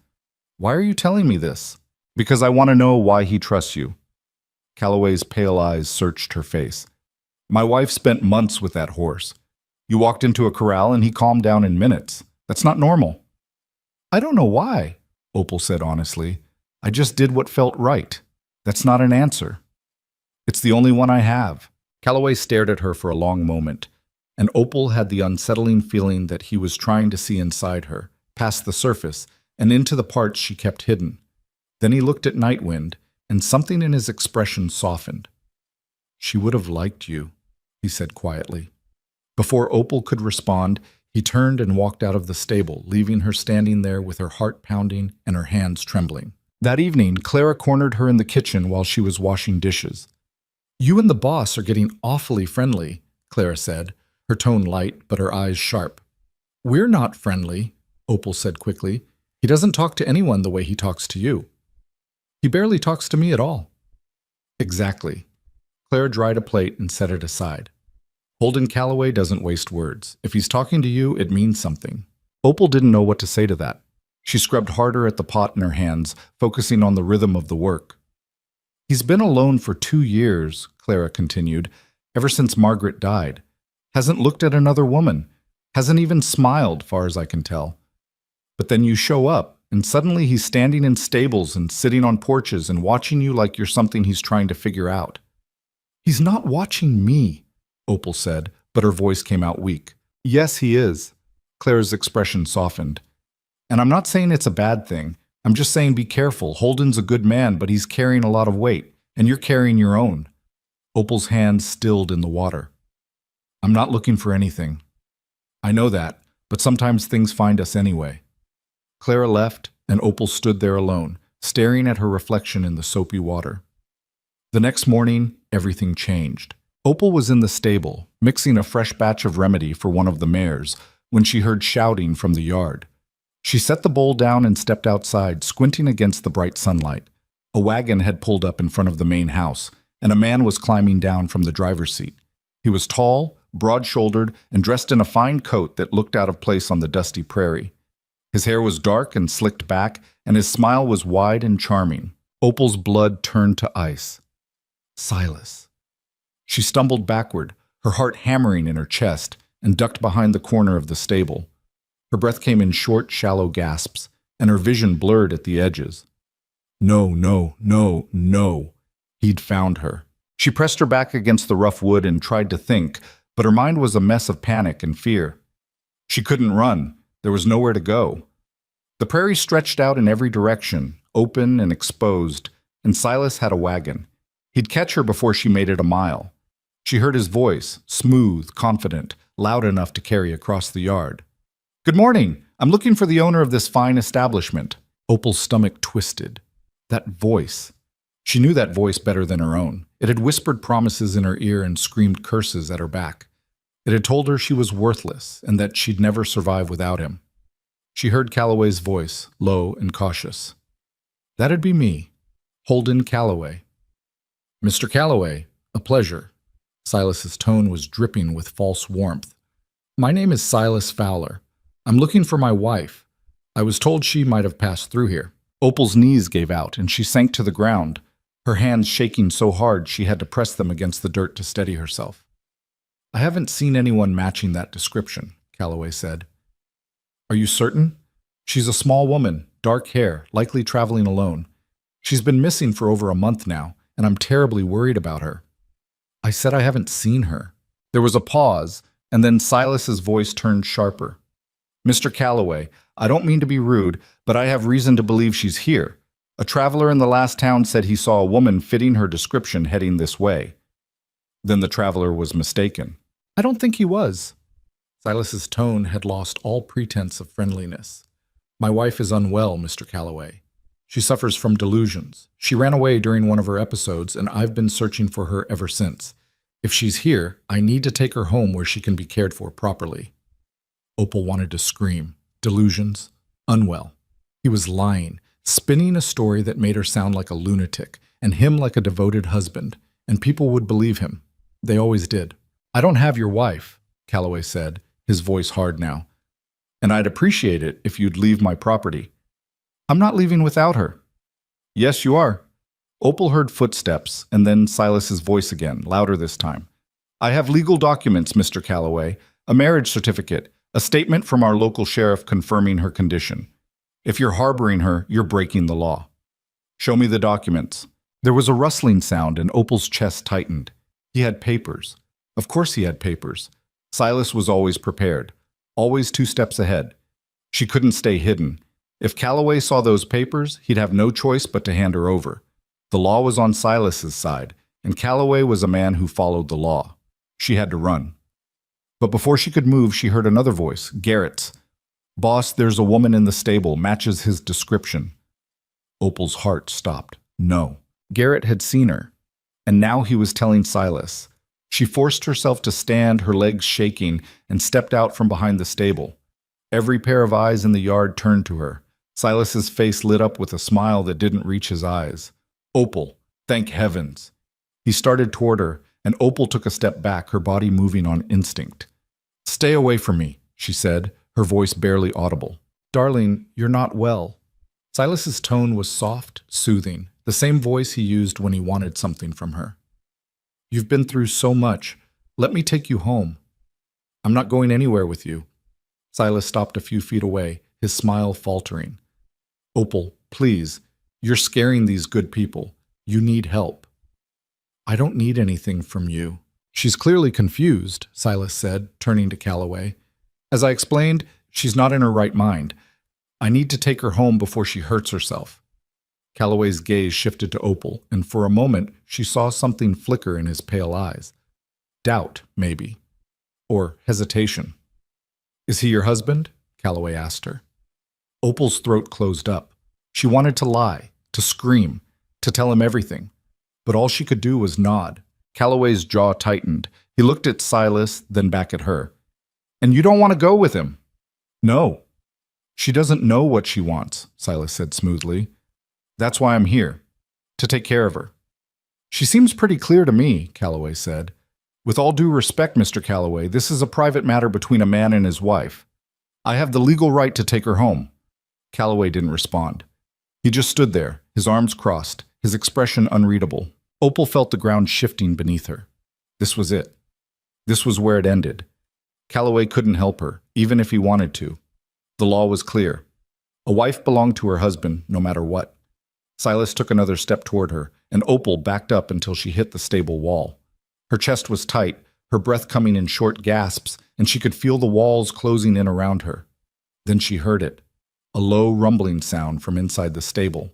"Why are you telling me this?" "Because I want to know why he trusts you." Calloway's pale eyes searched her face. "My wife spent months with that horse. You walked into a corral and he calmed down in minutes. That's not normal." "I don't know why," Opal said honestly. "I just did what felt right. That's not an answer." "It's the only one I have." Calloway stared at her for a long moment, and Opal had the unsettling feeling that he was trying to see inside her, past the surface, and into the parts she kept hidden. Then he looked at Nightwind, and something in his expression softened. "She would have liked you," he said quietly. Before Opal could respond, he turned and walked out of the stable, leaving her standing there with her heart pounding and her hands trembling. That evening, Clara cornered her in the kitchen while she was washing dishes. "You and the boss are getting awfully friendly," Clara said, her tone light but her eyes sharp. "We're not friendly," Opal said quickly. "He doesn't talk to anyone the way he talks to you." "He barely talks to me at all." "Exactly." Clara dried a plate and set it aside. "Holden Calloway doesn't waste words. If he's talking to you, it means something." Opal didn't know what to say to that. She scrubbed harder at the pot in her hands, focusing on the rhythm of the work. "He's been alone for 2 years," Clara continued, "ever since Margaret died. Hasn't looked at another woman. Hasn't even smiled, far as I can tell. But then you show up, and suddenly he's standing in stables and sitting on porches and watching you like you're something he's trying to figure out." "He's not watching me," Opal said, but her voice came out weak. "Yes, he is." Clara's expression softened. "And I'm not saying it's a bad thing. I'm just saying be careful. Holden's a good man, but he's carrying a lot of weight, and you're carrying your own." Opal's hands stilled in the water. "I'm not looking for anything." "I know that, but sometimes things find us anyway." Clara left, and Opal stood there alone, staring at her reflection in the soapy water. The next morning, everything changed. Opal was in the stable, mixing a fresh batch of remedy for one of the mares, when she heard shouting from the yard. She set the bowl down and stepped outside, squinting against the bright sunlight. A wagon had pulled up in front of the main house, and a man was climbing down from the driver's seat. He was tall, broad-shouldered, and dressed in a fine coat that looked out of place on the dusty prairie. His hair was dark and slicked back, and his smile was wide and charming. Opal's blood turned to ice. Silas. She stumbled backward, her heart hammering in her chest, and ducked behind the corner of the stable. Her breath came in short, shallow gasps, and her vision blurred at the edges. No, no, no, no. He'd found her. She pressed her back against the rough wood and tried to think, but her mind was a mess of panic and fear. She couldn't run. There was nowhere to go. The prairie stretched out in every direction, open and exposed, and Silas had a wagon. He'd catch her before she made it a mile. She heard his voice, smooth, confident, loud enough to carry across the yard. "Good morning. I'm looking for the owner of this fine establishment." Opal's stomach twisted. That voice. She knew that voice better than her own. It had whispered promises in her ear and screamed curses at her back. It had told her she was worthless and that she'd never survive without him. She heard Calloway's voice, low and cautious. "That'd be me, Holden Calloway." "Mr. Calloway, a pleasure." Silas's tone was dripping with false warmth. "My name is Silas Fowler. I'm looking for my wife. I was told she might have passed through here." Opal's knees gave out and she sank to the ground, her hands shaking so hard she had to press them against the dirt to steady herself. "I haven't seen anyone matching that description," Calloway said. "Are you certain? She's a small woman, dark hair, likely traveling alone. She's been missing for over a month now, and I'm terribly worried about her." "I said I haven't seen her." There was a pause, and then Silas's voice turned sharper. "Mr. Calloway, I don't mean to be rude, but I have reason to believe she's here. A traveler in the last town said he saw a woman fitting her description heading this way." Then the traveler was mistaken. "I don't think he was." Silas's tone had lost all pretense of friendliness. "My wife is unwell, Mr. Calloway. She suffers from delusions. She ran away during one of her episodes, and I've been searching for her ever since. If she's here, I need to take her home where she can be cared for properly." Opal wanted to scream. Delusions. Unwell. He was lying, spinning a story that made her sound like a lunatic, and him like a devoted husband, and people would believe him. They always did. "I don't have your wife," Calloway said, his voice hard now. "And I'd appreciate it if you'd leave my property." "I'm not leaving without her." "Yes, you are." Opal heard footsteps, and then Silas's voice again, louder this time. "I have legal documents, Mr. Calloway, a marriage certificate, a statement from our local sheriff confirming her condition. If you're harboring her, you're breaking the law." "Show me the documents." There was a rustling sound, and Opal's chest tightened. He had papers. Of course he had papers. Silas was always prepared, always 2 steps ahead. She couldn't stay hidden. If Calloway saw those papers, he'd have no choice but to hand her over. The law was on Silas's side, and Calloway was a man who followed the law. She had to run. But before she could move, she heard another voice, Garrett's. "Boss, there's a woman in the stable, matches his description." Opal's heart stopped. No. Garrett had seen her, and now he was telling Silas. She forced herself to stand, her legs shaking, and stepped out from behind the stable. Every pair of eyes in the yard turned to her. Silas's face lit up with a smile that didn't reach his eyes. "Opal, thank heavens." He started toward her, and Opal took a step back, her body moving on instinct. "Stay away from me," she said, her voice barely audible. "Darling, you're not well." Silas's tone was soft, soothing, the same voice he used when he wanted something from her. "You've been through so much. Let me take you home." "I'm not going anywhere with you." Silas stopped a few feet away, his smile faltering. "Opal, please. You're scaring these good people. You need help." "I don't need anything from you." "She's clearly confused," Silas said, turning to Calloway. "As I explained, she's not in her right mind. I need to take her home before she hurts herself." Calloway's gaze shifted to Opal, and for a moment she saw something flicker in his pale eyes. Doubt, maybe. Or hesitation. "Is he your husband?" Calloway asked her. Opal's throat closed up. She wanted to lie, to scream, to tell him everything. But all she could do was nod. Calloway's jaw tightened. He looked at Silas, then back at her. "And you don't want to go with him?" "No." "She doesn't know what she wants," Silas said smoothly. "That's why I'm here, to take care of her." She seems pretty clear to me, Calloway said. With all due respect, Mr. Calloway, this is a private matter between a man and his wife. I have the legal right to take her home. Calloway didn't respond. He just stood there, his arms crossed, his expression unreadable. Opal felt the ground shifting beneath her. This was it. This was where it ended. Calloway couldn't help her, even if he wanted to. The law was clear. A wife belonged to her husband, no matter what. Silas took another step toward her, and Opal backed up until she hit the stable wall. Her chest was tight, her breath coming in short gasps, and she could feel the walls closing in around her. Then she heard it, a low rumbling sound from inside the stable.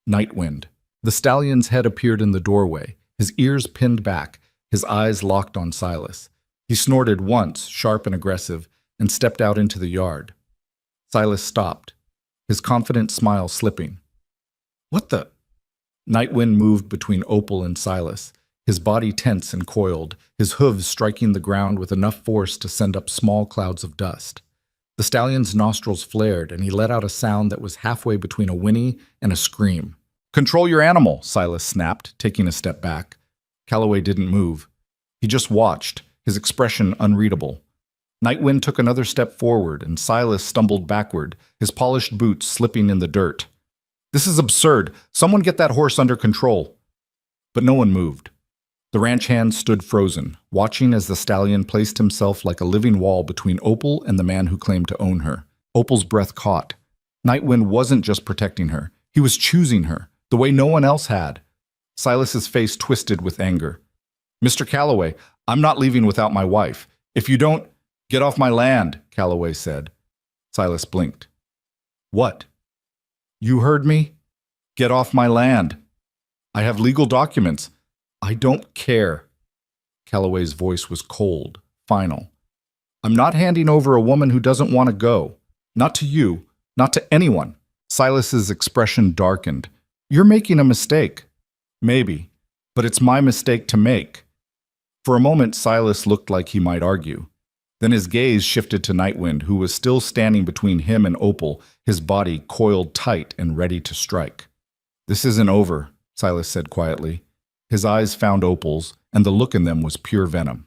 Night wind. The stallion's head appeared in the doorway, his ears pinned back, his eyes locked on Silas. He snorted once, sharp and aggressive, and stepped out into the yard. Silas stopped, his confident smile slipping. What the? Nightwind moved between Opal and Silas, his body tense and coiled, his hooves striking the ground with enough force to send up small clouds of dust. The stallion's nostrils flared, and he let out a sound that was halfway between a whinny and a scream. "Control your animal," Silas snapped, taking a step back. Calloway didn't move. He just watched, his expression unreadable. Nightwind took another step forward, and Silas stumbled backward, his polished boots slipping in the dirt. "This is absurd. Someone get that horse under control." But no one moved. The ranch hand stood frozen, watching as the stallion placed himself like a living wall between Opal and the man who claimed to own her. Opal's breath caught. Nightwind wasn't just protecting her. He was choosing her, the way no one else had. Silas's face twisted with anger. "Mr. Calloway, I'm not leaving without my wife. If you don't, get off my land," Calloway said. Silas blinked. "What?" "You heard me? Get off my land. I have legal documents. I don't care." Calloway's voice was cold, final. "I'm not handing over a woman who doesn't want to go. Not to you, not to anyone." Silas's expression darkened. "You're making a mistake." "Maybe, but it's my mistake to make." For a moment, Silas looked like he might argue. Then his gaze shifted to Nightwind, who was still standing between him and Opal, his body coiled tight and ready to strike. "This isn't over," Silas said quietly. His eyes found Opal's, and the look in them was pure venom.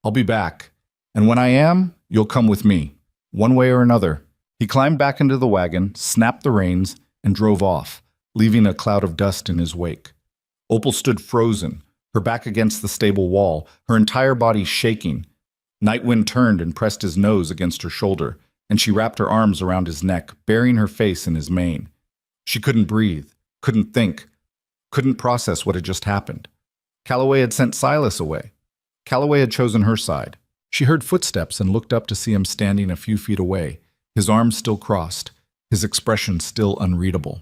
"I'll be back, and when I am, you'll come with me, one way or another." He climbed back into the wagon, snapped the reins, and drove off, leaving a cloud of dust in his wake. Opal stood frozen, her back against the stable wall, her entire body shaking. Nightwind turned and pressed his nose against her shoulder, and she wrapped her arms around his neck, burying her face in his mane. She couldn't breathe, couldn't think, couldn't process what had just happened. Calloway had sent Silas away. Calloway had chosen her side. She heard footsteps and looked up to see him standing a few feet away, his arms still crossed, his expression still unreadable.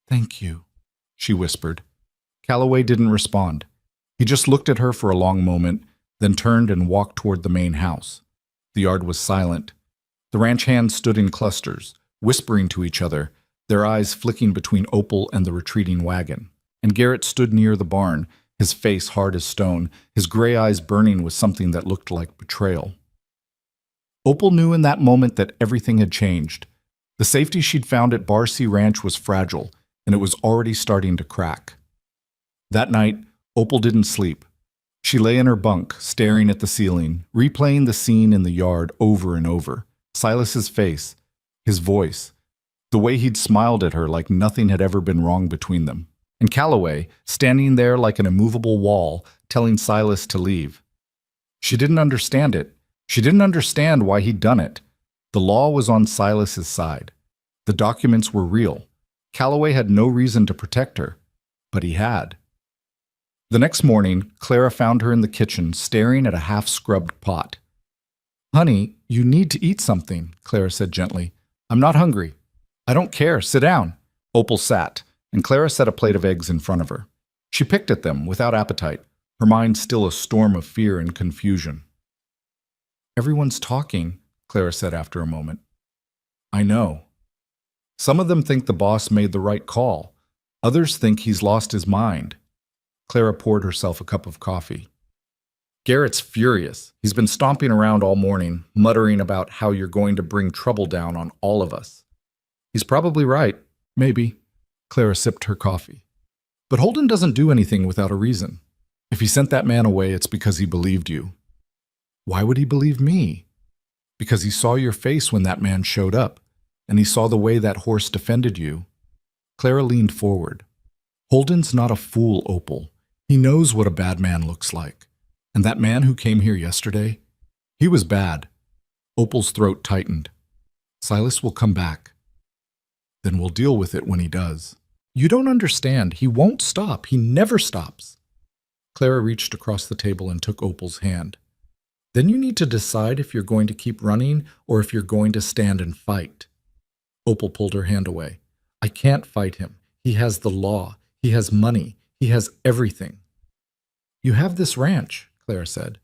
"Thank you," she whispered. Calloway didn't respond. He just looked at her for a long moment, then turned and walked toward the main house. The yard was silent. The ranch hands stood in clusters, whispering to each other, their eyes flicking between Opal and the retreating wagon. And Garrett stood near the barn, his face hard as stone, his gray eyes burning with something that looked like betrayal. Opal knew in that moment that everything had changed. The safety she'd found at Bar C Ranch was fragile, and it was already starting to crack. That night, Opal didn't sleep. She lay in her bunk, staring at the ceiling, replaying the scene in the yard over and over. Silas's face, his voice, the way he'd smiled at her like nothing had ever been wrong between them. And Calloway, standing there like an immovable wall, telling Silas to leave. She didn't understand it. She didn't understand why he'd done it. The law was on Silas's side. The documents were real. Calloway had no reason to protect her, but he had. The next morning, Clara found her in the kitchen, staring at a half-scrubbed pot. "Honey, you need to eat something," Clara said gently. "I'm not hungry." "I don't care. Sit down." Opal sat, and Clara set a plate of eggs in front of her. She picked at them without appetite, her mind still a storm of fear and confusion. "Everyone's talking," Clara said after a moment. "I know. Some of them think the boss made the right call. Others think he's lost his mind." Clara poured herself a cup of coffee. "Garrett's furious. He's been stomping around all morning, muttering about how you're going to bring trouble down on all of us." "He's probably right. Maybe." Clara sipped her coffee. But Holden doesn't do anything without a reason. If he sent that man away, it's because he believed you. Why would he believe me? Because he saw your face when that man showed up, and he saw the way that horse defended you. Clara leaned forward. Holden's not a fool, Opal. He knows what a bad man looks like. And that man who came here yesterday, he was bad. Opal's throat tightened. Silas will come back. Then we'll deal with it when he does. You don't understand. He won't stop. He never stops. Clara reached across the table and took Opal's hand. Then you need to decide if you're going to keep running or if you're going to stand and fight. Opal pulled her hand away. I can't fight him. He has the law. He has money. He has everything. You have this ranch, Clara said.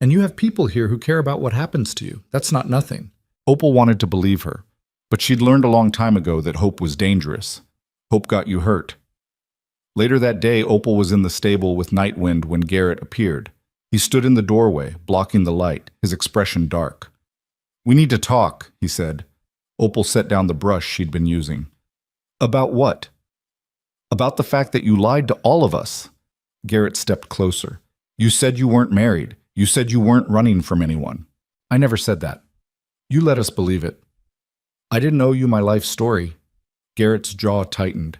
And you have people here who care about what happens to you. That's not nothing. Opal wanted to believe her, but she'd learned a long time ago that hope was dangerous. Hope got you hurt. Later that day, Opal was in the stable with Nightwind when Garrett appeared. He stood in the doorway, blocking the light, his expression dark. We need to talk, he said. Opal set down the brush she'd been using. About what? About the fact that you lied to all of us. Garrett stepped closer. You said you weren't married. You said you weren't running from anyone. I never said that. You let us believe it. I didn't owe you my life story. Garrett's jaw tightened.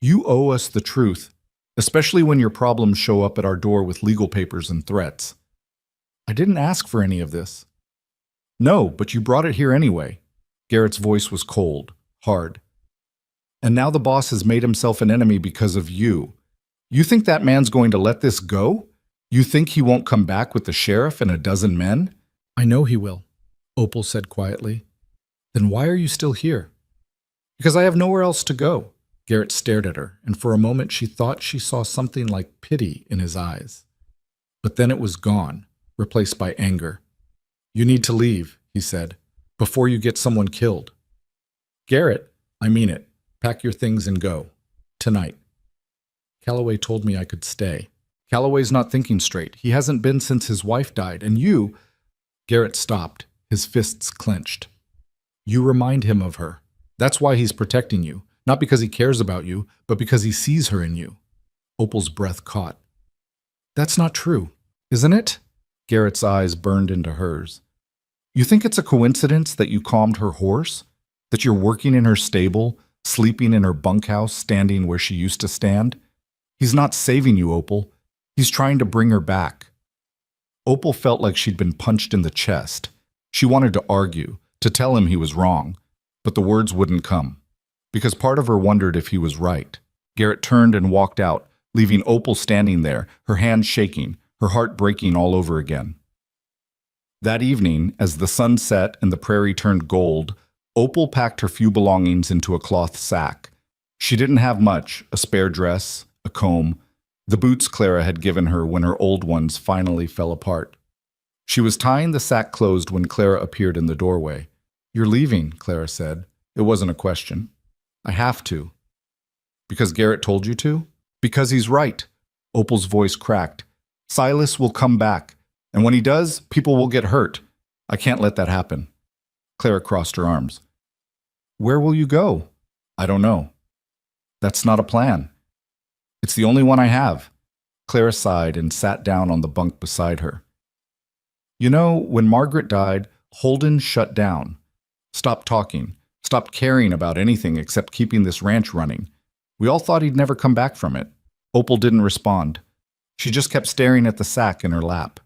You owe us the truth, especially when your problems show up at our door with legal papers and threats. I didn't ask for any of this. No, but you brought it here anyway. Garrett's voice was cold, hard. And now the boss has made himself an enemy because of you. You think that man's going to let this go? You think he won't come back with the sheriff and a dozen men? I know he will, Opal said quietly. Then why are you still here? Because I have nowhere else to go. Garrett stared at her, and for a moment she thought she saw something like pity in his eyes. But then it was gone, replaced by anger. You need to leave, he said, before you get someone killed. Garrett, I mean it. Pack your things and go. Tonight. Calloway told me I could stay. Calloway's not thinking straight. He hasn't been since his wife died, and you... Garrett stopped, his fists clenched. You remind him of her. That's why he's protecting you. Not because he cares about you, but because he sees her in you. Opal's breath caught. That's not true, isn't it? Garrett's eyes burned into hers. You think it's a coincidence that you calmed her horse? That you're working in her stable, sleeping in her bunkhouse, standing where she used to stand? He's not saving you, Opal. He's trying to bring her back. Opal felt like she'd been punched in the chest. She wanted to argue, to tell him he was wrong, but the words wouldn't come. Because part of her wondered if he was right. Garrett turned and walked out, leaving Opal standing there, her hands shaking, her heart breaking all over again. That evening, as the sun set and the prairie turned gold, Opal packed her few belongings into a cloth sack. She didn't have much, a spare dress, a comb, the boots Clara had given her when her old ones finally fell apart. She was tying the sack closed when Clara appeared in the doorway. You're leaving, Clara said. It wasn't a question. I have to. Because Garrett told you to? Because he's right. Opal's voice cracked. Silas will come back, and when he does, people will get hurt. I can't let that happen. Clara crossed her arms. Where will you go? I don't know. That's not a plan. It's the only one I have. Clara sighed and sat down on the bunk beside her. You know, when Margaret died, Holden shut down. Stopped talking. Stopped caring about anything except keeping this ranch running. We all thought he'd never come back from it. Opal didn't respond. She just kept staring at the sack in her lap.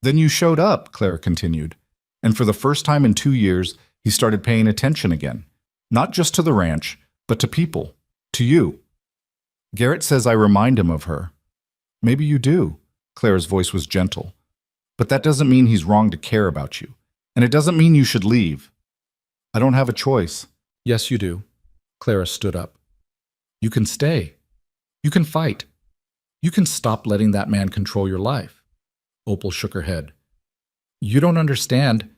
Then you showed up, Clara continued. And for the first time in 2 years, he started paying attention again. Not just to the ranch, but to people. To you. Garrett says I remind him of her. Maybe you do. Clara's voice was gentle. But that doesn't mean he's wrong to care about you. And it doesn't mean you should leave. I don't have a choice. Yes, you do. Clara stood up. You can stay. You can fight. You can stop letting that man control your life. Opal shook her head. You don't understand.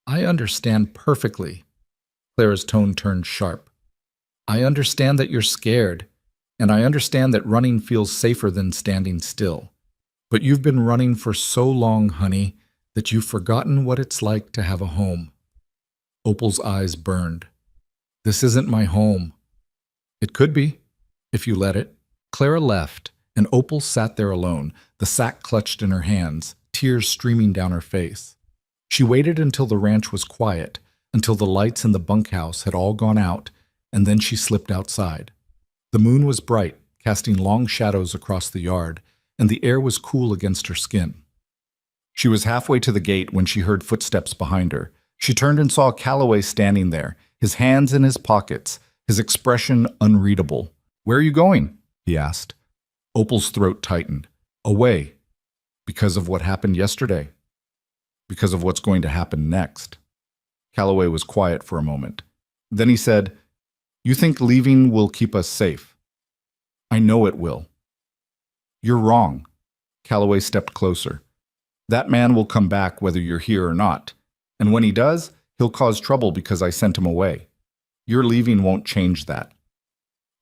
I understand perfectly. Clara's tone turned sharp. I understand that you're scared, and I understand that running feels safer than standing still. But you've been running for so long, honey, that you've forgotten what it's like to have a home. Opal's eyes burned. This isn't my home. It could be, if you let it. Clara left, and Opal sat there alone, the sack clutched in her hands, tears streaming down her face. She waited until the ranch was quiet, until the lights in the bunkhouse had all gone out, and then she slipped outside. The moon was bright, casting long shadows across the yard, and the air was cool against her skin. She was halfway to the gate when she heard footsteps behind her. She turned and saw Calloway standing there, his hands in his pockets, his expression unreadable. "Where are you going?" he asked. Opal's throat tightened. "Away. Because of what happened yesterday. Because of what's going to happen next." Calloway was quiet for a moment. Then he said, "You think leaving will keep us safe?" "I know it will." "You're wrong." Calloway stepped closer. "That man will come back whether you're here or not. And when he does, he'll cause trouble because I sent him away. Your leaving won't change that.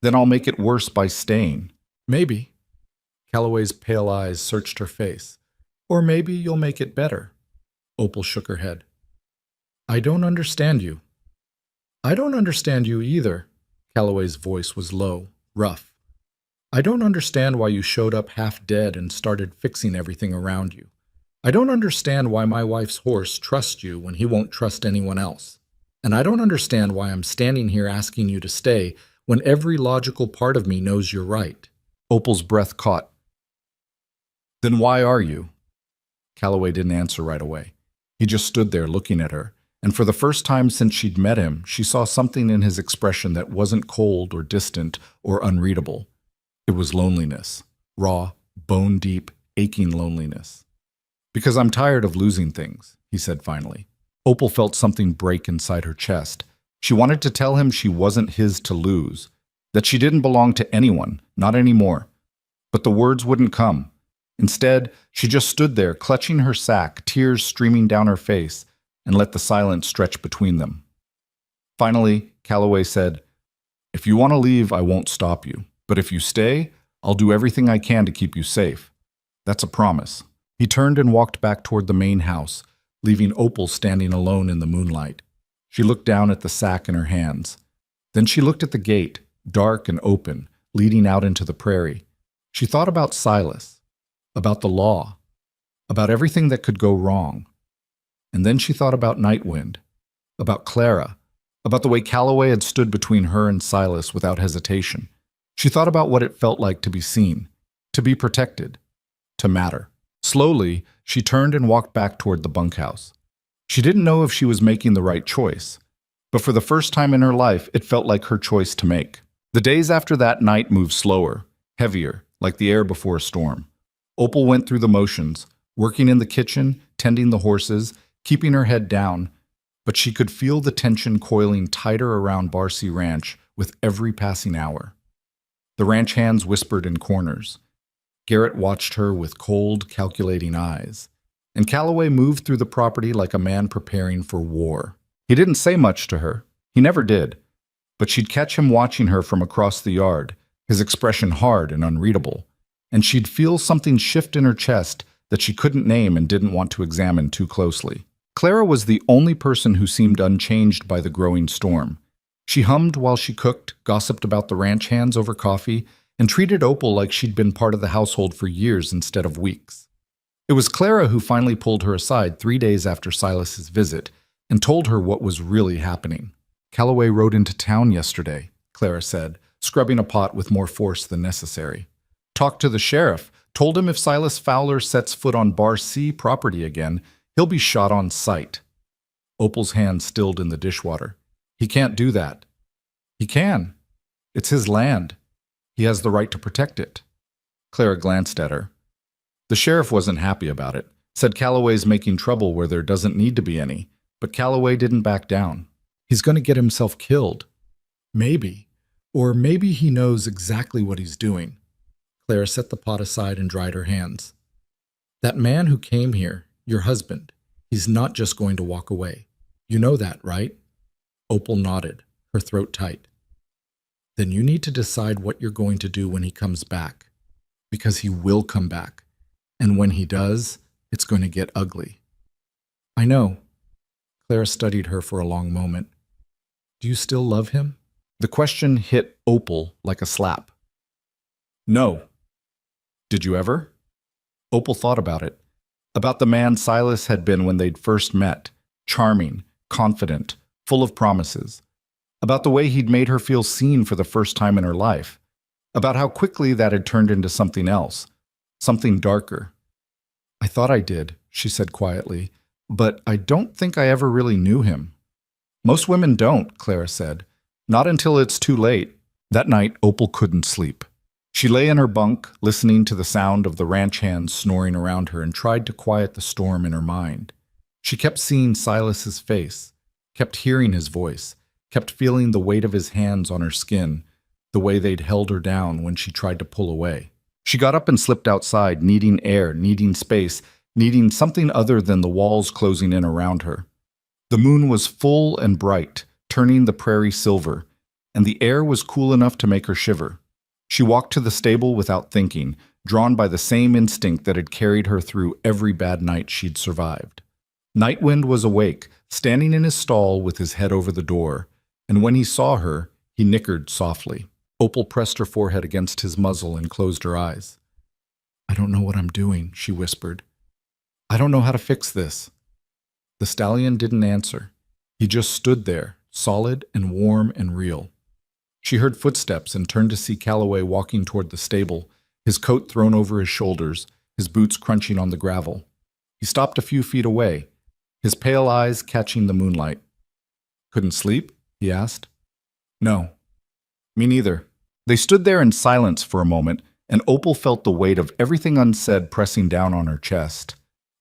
Then I'll make it worse by staying." "Maybe." Calloway's pale eyes searched her face. "Or maybe you'll make it better." Opal shook her head. "I don't understand you." "I don't understand you either." Calloway's voice was low, rough. "I don't understand why you showed up half dead and started fixing everything around you. I don't understand why my wife's horse trusts you when he won't trust anyone else. And I don't understand why I'm standing here asking you to stay when every logical part of me knows you're right." Opal's breath caught. "Then why are you?" Calloway didn't answer right away. He just stood there looking at her, and for the first time since she'd met him, she saw something in his expression that wasn't cold or distant or unreadable. It was loneliness, raw, bone-deep, aching loneliness. "Because I'm tired of losing things," he said finally. Opal felt something break inside her chest. She wanted to tell him she wasn't his to lose, that she didn't belong to anyone, not anymore. But the words wouldn't come. Instead, she just stood there, clutching her sack, tears streaming down her face, and let the silence stretch between them. Finally, Calloway said, "If you want to leave, I won't stop you. But if you stay, I'll do everything I can to keep you safe. That's a promise." He turned and walked back toward the main house, leaving Opal standing alone in the moonlight. She looked down at the sack in her hands. Then she looked at the gate, dark and open, leading out into the prairie. She thought about Silas, about the law, about everything that could go wrong. And then she thought about Nightwind, about Clara, about the way Calloway had stood between her and Silas without hesitation. She thought about what it felt like to be seen, to be protected, to matter. Slowly, she turned and walked back toward the bunkhouse. She didn't know if she was making the right choice, but for the first time in her life, it felt like her choice to make. The days after that night moved slower, heavier, like the air before a storm. Opal went through the motions, working in the kitchen, tending the horses, keeping her head down, but she could feel the tension coiling tighter around Barcy Ranch with every passing hour. The ranch hands whispered in corners. Garrett watched her with cold, calculating eyes, and Calloway moved through the property like a man preparing for war. He didn't say much to her. He never did. But she'd catch him watching her from across the yard, his expression hard and unreadable, and she'd feel something shift in her chest that she couldn't name and didn't want to examine too closely. Clara was the only person who seemed unchanged by the growing storm. She hummed while she cooked, gossiped about the ranch hands over coffee, and treated Opal like she'd been part of the household for years instead of weeks. It was Clara who finally pulled her aside 3 days after Silas's visit and told her what was really happening. "Calloway rode into town yesterday," Clara said, scrubbing a pot with more force than necessary. "Talked to the sheriff, told him if Silas Fowler sets foot on Bar C property again, he'll be shot on sight." Opal's hand stilled in the dishwater. "He can't do that." "He can. It's his land. He has the right to protect it." Clara glanced at her. The sheriff wasn't happy about it, said Calloway's making trouble where there doesn't need to be any, but Calloway didn't back down. "He's going to get himself killed." "Maybe. Or maybe he knows exactly what he's doing." Clara set the pot aside and dried her hands. "That man who came here, your husband, he's not just going to walk away. You know that, right?" Opal nodded, her throat tight. "Then you need to decide what you're going to do when he comes back. Because he will come back. And when he does, it's going to get ugly." "I know." Clara studied her for a long moment. "Do you still love him?" The question hit Opal like a slap. No. Did you ever? Opal thought about it. About the man Silas had been when they'd first met. Charming, confident, full of promises. About the way he'd made her feel seen for the first time in her life. About how quickly that had turned into something else. Something darker. I thought I did, she said quietly, but I don't think I ever really knew him. Most women don't, Clara said. Not until it's too late. That night, Opal couldn't sleep. She lay in her bunk, listening to the sound of the ranch hands snoring around her and tried to quiet the storm in her mind. She kept seeing Silas's face, kept hearing his voice, kept feeling the weight of his hands on her skin, the way they'd held her down when she tried to pull away. She got up and slipped outside, needing air, needing space, needing something other than the walls closing in around her. The moon was full and bright, turning the prairie silver, and the air was cool enough to make her shiver. She walked to the stable without thinking, drawn by the same instinct that had carried her through every bad night she'd survived. Nightwind was awake, standing in his stall with his head over the door, and when he saw her, he nickered softly. Opal pressed her forehead against his muzzle and closed her eyes. I don't know what I'm doing, she whispered. I don't know how to fix this. The stallion didn't answer. He just stood there, solid and warm and real. She heard footsteps and turned to see Calloway walking toward the stable, his coat thrown over his shoulders, his boots crunching on the gravel. He stopped a few feet away, his pale eyes catching the moonlight. Couldn't sleep? He asked. No. Me neither. They stood there in silence for a moment, and Opal felt the weight of everything unsaid pressing down on her chest.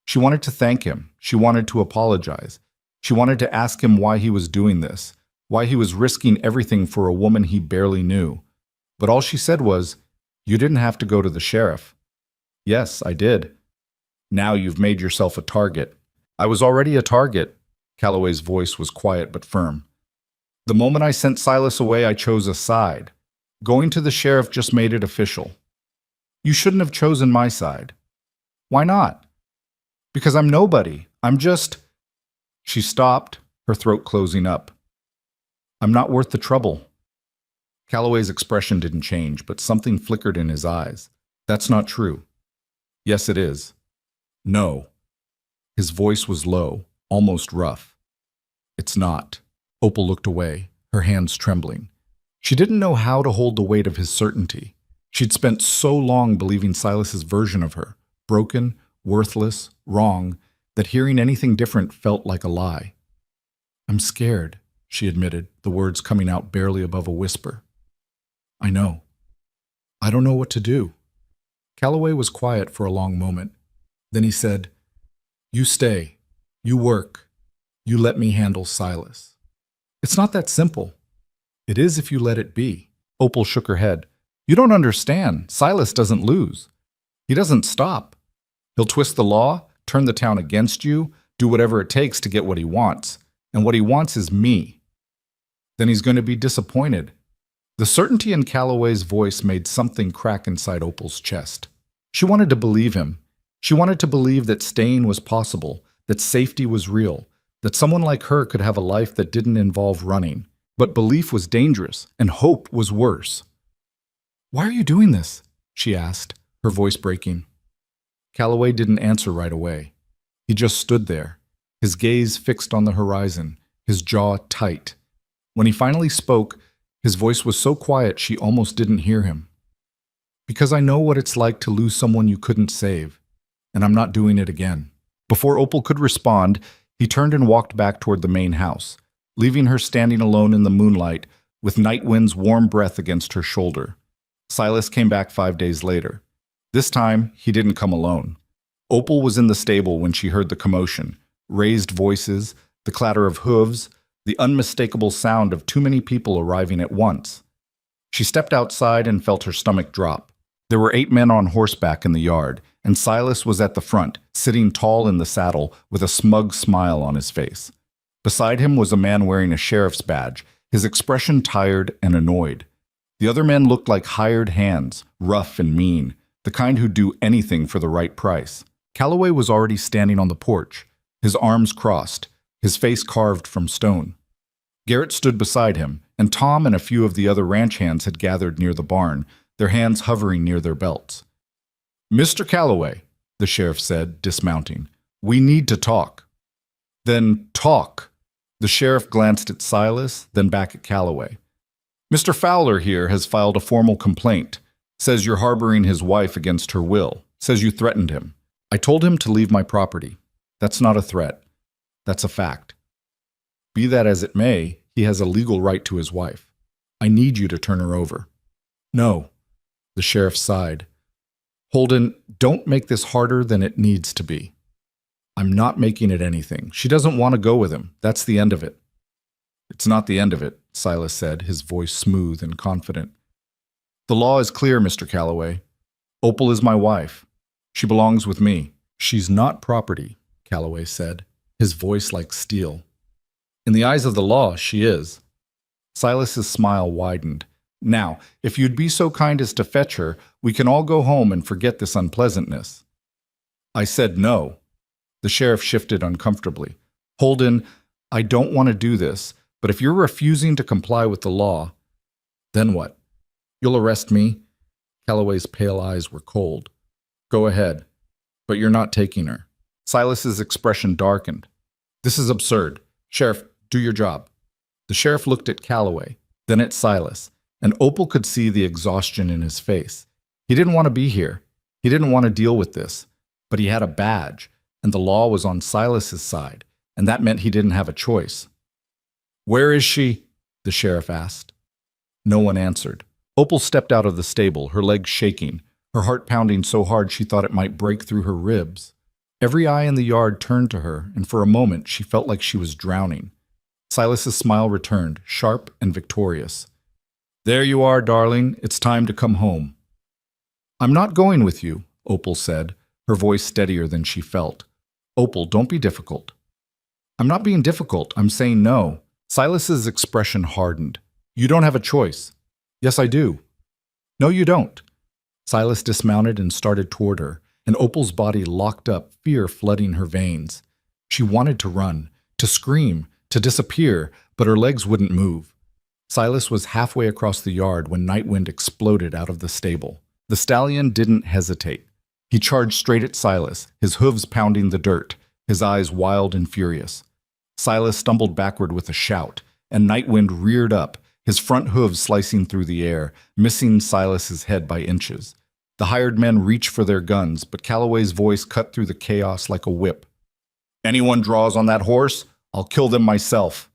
She wanted to thank him. She wanted to apologize. She wanted to ask him why he was doing this, why he was risking everything for a woman he barely knew. But all she said was, You didn't have to go to the sheriff. Yes, I did. Now you've made yourself a target. I was already a target. Calloway's voice was quiet but firm. The moment I sent Silas away, I chose a side. Going to the sheriff just made it official. You shouldn't have chosen my side. Why not? Because I'm nobody. I'm just... She stopped, her throat closing up. I'm not worth the trouble. Calloway's expression didn't change, but something flickered in his eyes. That's not true. Yes, it is. No. His voice was low, almost rough. It's not. Opal looked away, her hands trembling. She didn't know how to hold the weight of his certainty. She'd spent so long believing Silas's version of her, broken, worthless, wrong, that hearing anything different felt like a lie. I'm scared, she admitted, the words coming out barely above a whisper. I know. I don't know what to do. Calloway was quiet for a long moment. Then he said, You stay. You work. You let me handle Silas. It's not that simple. It is if you let it be. Opal shook her head. You don't understand. Silas doesn't lose. He doesn't stop. He'll twist the law, turn the town against you, do whatever it takes to get what he wants. And what he wants is me. Then he's going to be disappointed. The certainty in Calloway's voice made something crack inside Opal's chest. She wanted to believe him. She wanted to believe that staying was possible, that safety was real, that someone like her could have a life that didn't involve running. But belief was dangerous, and hope was worse. Why are you doing this? She asked, her voice breaking. Calloway didn't answer right away. He just stood there, his gaze fixed on the horizon, his jaw tight. When he finally spoke, his voice was so quiet she almost didn't hear him. Because I know what it's like to lose someone you couldn't save, and I'm not doing it again. Before Opal could respond, he turned and walked back toward the main house, leaving her standing alone in the moonlight with Nightwind's warm breath against her shoulder. Silas came back 5 days later. This time, he didn't come alone. Opal was in the stable when she heard the commotion, raised voices, the clatter of hooves, the unmistakable sound of too many people arriving at once. She stepped outside and felt her stomach drop. There were 8 men on horseback in the yard, and Silas was at the front, sitting tall in the saddle with a smug smile on his face. Beside him was a man wearing a sheriff's badge, his expression tired and annoyed. The other men looked like hired hands, rough and mean, the kind who'd do anything for the right price. Calloway was already standing on the porch, his arms crossed, his face carved from stone. Garrett stood beside him, and Tom and a few of the other ranch hands had gathered near the barn, their hands hovering near their belts. "Mr. Calloway," the sheriff said, dismounting, "we need to talk." "Then talk." The sheriff glanced at Silas, then back at Calloway. "Mr. Fowler here has filed a formal complaint. Says you're harboring his wife against her will. Says you threatened him. I told him to leave my property. That's not a threat. That's a fact. Be that as it may, he has a legal right to his wife. I need you to turn her over." "No," the sheriff sighed. "Holden, don't make this harder than it needs to be." "I'm not making it anything. She doesn't want to go with him. That's the end of it." "It's not the end of it," Silas said, his voice smooth and confident. "The law is clear, Mr. Calloway. Opal is my wife. She belongs with me." "She's not property," Calloway said, his voice like steel. "In the eyes of the law, she is." Silas's smile widened. "Now, if you'd be so kind as to fetch her, we can all go home and forget this unpleasantness." "I said no." The sheriff shifted uncomfortably. "Holden, I don't want to do this, but if you're refusing to comply with the law, then what? You'll arrest me?" Calloway's pale eyes were cold. "Go ahead, but you're not taking her." Silas's expression darkened. "This is absurd. Sheriff, do your job." The sheriff looked at Calloway, then at Silas, and Opal could see the exhaustion in his face. He didn't want to be here. He didn't want to deal with this, but he had a badge, and the law was on Silas's side, and that meant he didn't have a choice. "Where is she?" the sheriff asked. No one answered. Opal stepped out of the stable, her legs shaking, her heart pounding so hard she thought it might break through her ribs. Every eye in the yard turned to her, and for a moment she felt like she was drowning. Silas's smile returned, sharp and victorious. "There you are, darling. It's time to come home." "I'm not going with you," Opal said, her voice steadier than she felt. "Opal, don't be difficult." "I'm not being difficult. I'm saying no." Silas's expression hardened. "You don't have a choice." "Yes, I do." "No, you don't." Silas dismounted and started toward her, and Opal's body locked up, fear flooding her veins. She wanted to run, to scream, to disappear, but her legs wouldn't move. Silas was halfway across the yard when Nightwind exploded out of the stable. The stallion didn't hesitate. He charged straight at Silas, his hooves pounding the dirt, his eyes wild and furious. Silas stumbled backward with a shout, and Nightwind reared up, his front hooves slicing through the air, missing Silas's head by inches. The hired men reached for their guns, but Calloway's voice cut through the chaos like a whip. "Anyone draws on that horse, I'll kill them myself."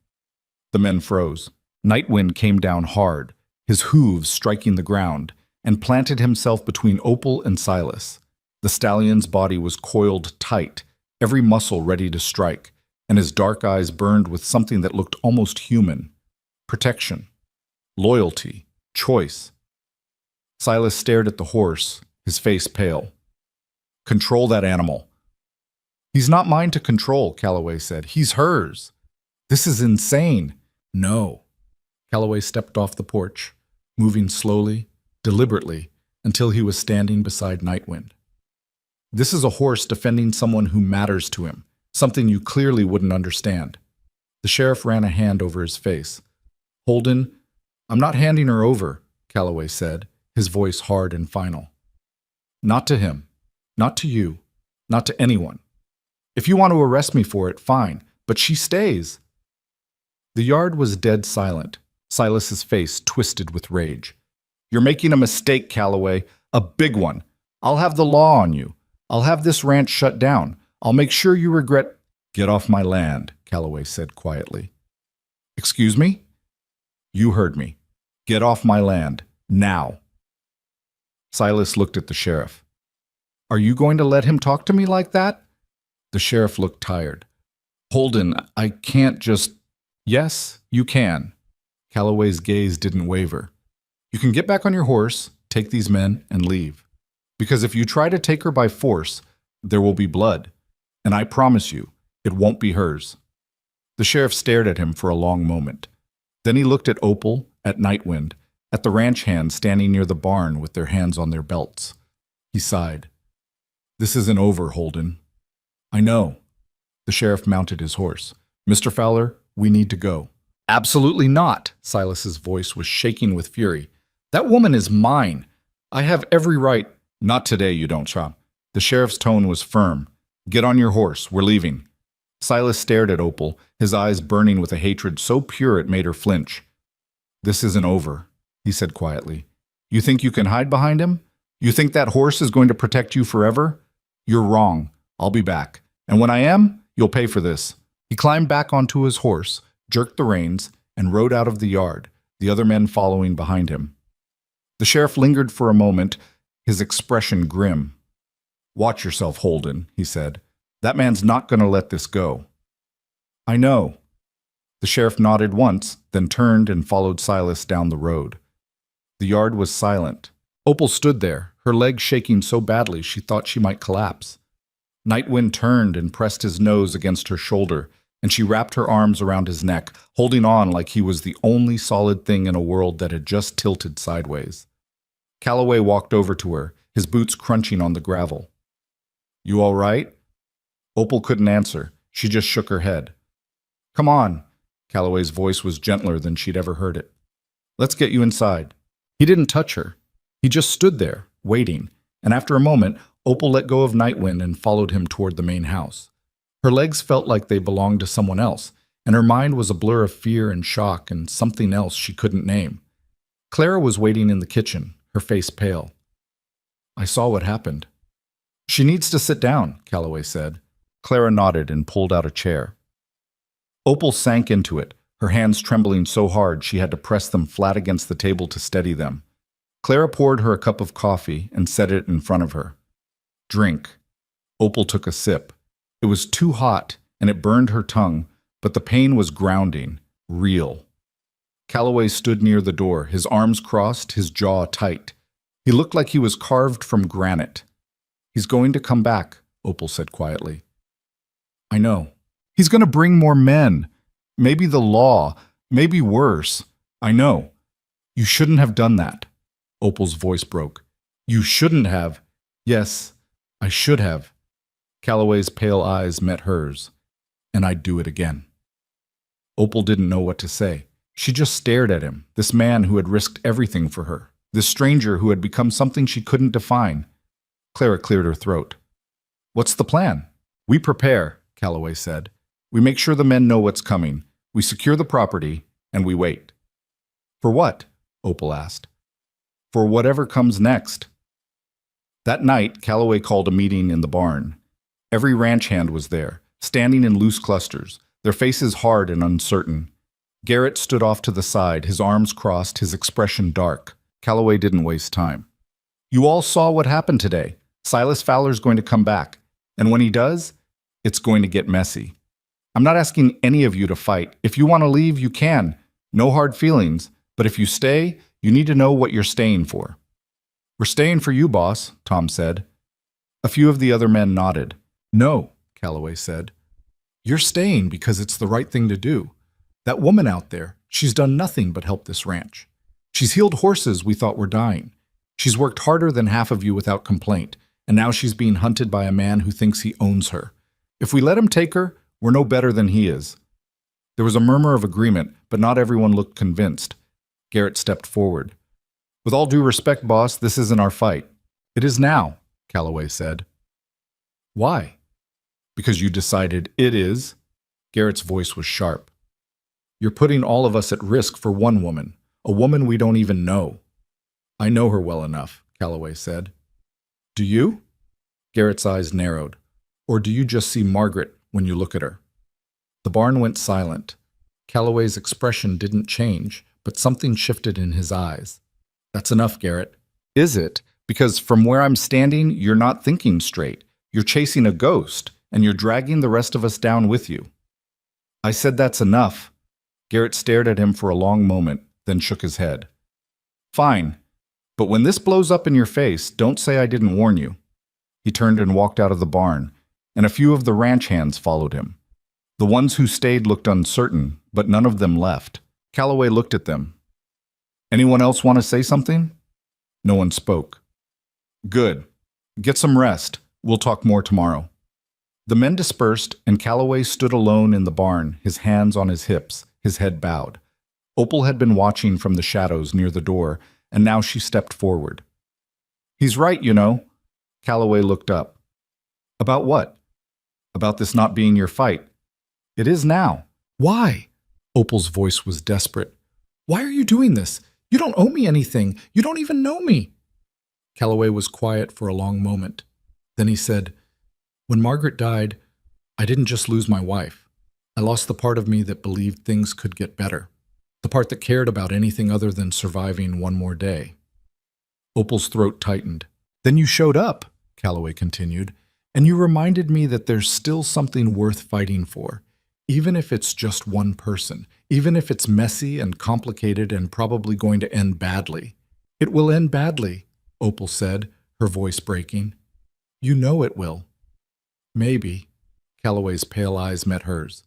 The men froze. Nightwind came down hard, his hooves striking the ground, and planted himself between Opal and Silas. The stallion's body was coiled tight, every muscle ready to strike, and his dark eyes burned with something that looked almost human. Protection. Loyalty. Choice. Silas stared at the horse, his face pale. "Control that animal." "He's not mine to control," Calloway said. "He's hers." "This is insane." "No." Calloway stepped off the porch, moving slowly, deliberately, until he was standing beside Nightwind. "This is a horse defending someone who matters to him, something you clearly wouldn't understand." The sheriff ran a hand over his face. "Holden, I'm not handing her over," Calloway said, his voice hard and final. "Not to him. Not to you. Not to anyone. If you want to arrest me for it, fine, but she stays." The yard was dead silent, Silas's face twisted with rage. "You're making a mistake, Calloway, a big one. I'll have the law on you. I'll have this ranch shut down. I'll make sure you regret—" "Get off my land," Calloway said quietly. "Excuse me?" "You heard me. Get off my land, now." Silas looked at the sheriff. "Are you going to let him talk to me like that?" The sheriff looked tired. "Holden, I can't just—" "Yes, you can." Calloway's gaze didn't waver. "You can get back on your horse, take these men, and leave. Because if you try to take her by force, there will be blood. And I promise you, it won't be hers." The sheriff stared at him for a long moment. Then he looked at Opal, at Nightwind, at the ranch hands standing near the barn with their hands on their belts. He sighed. "This isn't over, Holden." "I know." The sheriff mounted his horse. "Mr. Fowler, we need to go." "Absolutely not." Silas's voice was shaking with fury. "That woman is mine. I have every right. Not today, you don't, Sean. The sheriff's tone was firm. Get on your horse. We're leaving. Silas stared at Opal, his eyes burning with a hatred so pure it made her flinch. This isn't over, he said quietly. You think you can hide behind him? You think that horse is going to protect you forever? You're wrong. I'll be back. And when I am, you'll pay for this. He climbed back onto his horse, jerked the reins, and rode out of the yard, the other men following behind him. The sheriff lingered for a moment, his expression grim. Watch yourself, Holden, he said. That man's not going to let this go. I know. The sheriff nodded once, then turned and followed Silas down the road. The yard was silent. Opal stood there, her legs shaking so badly she thought she might collapse. Nightwind turned and pressed his nose against her shoulder, and she wrapped her arms around his neck, holding on like he was the only solid thing in a world that had just tilted sideways. Calloway walked over to her, his boots crunching on the gravel. You all right? Opal couldn't answer. She just shook her head. Come on. Calloway's voice was gentler than she'd ever heard it. Let's get you inside. He didn't touch her. He just stood there, waiting, and after a moment, Opal let go of Nightwind and followed him toward the main house. Her legs felt like they belonged to someone else, and her mind was a blur of fear and shock and something else she couldn't name. Clara was waiting in the kitchen, her face pale. I saw what happened. She needs to sit down, Calloway said. Clara nodded and pulled out a chair. Opal sank into it, her hands trembling so hard she had to press them flat against the table to steady them. Clara poured her a cup of coffee and set it in front of her. Drink. Opal took a sip. It was too hot, and it burned her tongue, but the pain was grounding, real. Calloway stood near the door, his arms crossed, his jaw tight. He looked like he was carved from granite. He's going to come back, Opal said quietly. I know. He's going to bring more men. Maybe the law. Maybe worse. I know. You shouldn't have done that. Opal's voice broke. You shouldn't have. Yes, I should have. Calloway's pale eyes met hers. And I'd do it again. Opal didn't know what to say. She just stared at him, this man who had risked everything for her, this stranger who had become something she couldn't define. Clara cleared her throat. What's the plan? We prepare, Calloway said. We make sure the men know what's coming. We secure the property, and we wait. For what? Opal asked. For whatever comes next. That night, Calloway called a meeting in the barn. Every ranch hand was there, standing in loose clusters, their faces hard and uncertain. Garrett stood off to the side, his arms crossed, his expression dark. Calloway didn't waste time. You all saw what happened today. Silas Fowler's going to come back. And when he does, it's going to get messy. I'm not asking any of you to fight. If you want to leave, you can. No hard feelings. But if you stay, you need to know what you're staying for. We're staying for you, boss, Tom said. A few of the other men nodded. No, Calloway said. You're staying because it's the right thing to do. That woman out there, she's done nothing but help this ranch. She's healed horses we thought were dying. She's worked harder than half of you without complaint, and now she's being hunted by a man who thinks he owns her. If we let him take her, we're no better than he is. There was a murmur of agreement, but not everyone looked convinced. Garrett stepped forward. With all due respect, boss, this isn't our fight. It is now, Calloway said. Why? Because you decided it is. Garrett's voice was sharp. You're putting all of us at risk for one woman, a woman we don't even know. I know her well enough, Calloway said. Do you? Garrett's eyes narrowed. Or do you just see Margaret when you look at her? The barn went silent. Calloway's expression didn't change, but something shifted in his eyes. That's enough, Garrett. Is it? Because from where I'm standing, you're not thinking straight. You're chasing a ghost, and you're dragging the rest of us down with you. I said that's enough. Garrett stared at him for a long moment, then shook his head. Fine. But when this blows up in your face, don't say I didn't warn you. He turned and walked out of the barn, and a few of the ranch hands followed him. The ones who stayed looked uncertain, but none of them left. Calloway looked at them. Anyone else want to say something? No one spoke. Good. Get some rest. We'll talk more tomorrow. The men dispersed, and Calloway stood alone in the barn, his hands on his hips, his head bowed. Opal had been watching from the shadows near the door, and now she stepped forward. He's right, you know. Calloway looked up. About what? About this not being your fight. It is now. Why? Opal's voice was desperate. Why are you doing this? You don't owe me anything. You don't even know me. Calloway was quiet for a long moment. Then he said, When Margaret died, I didn't just lose my wife. I lost the part of me that believed things could get better. The part that cared about anything other than surviving one more day. Opal's throat tightened. Then you showed up, Calloway continued, and you reminded me that there's still something worth fighting for, even if it's just one person, even if it's messy and complicated and probably going to end badly. It will end badly, Opal said, her voice breaking. You know it will. Maybe. Calloway's pale eyes met hers.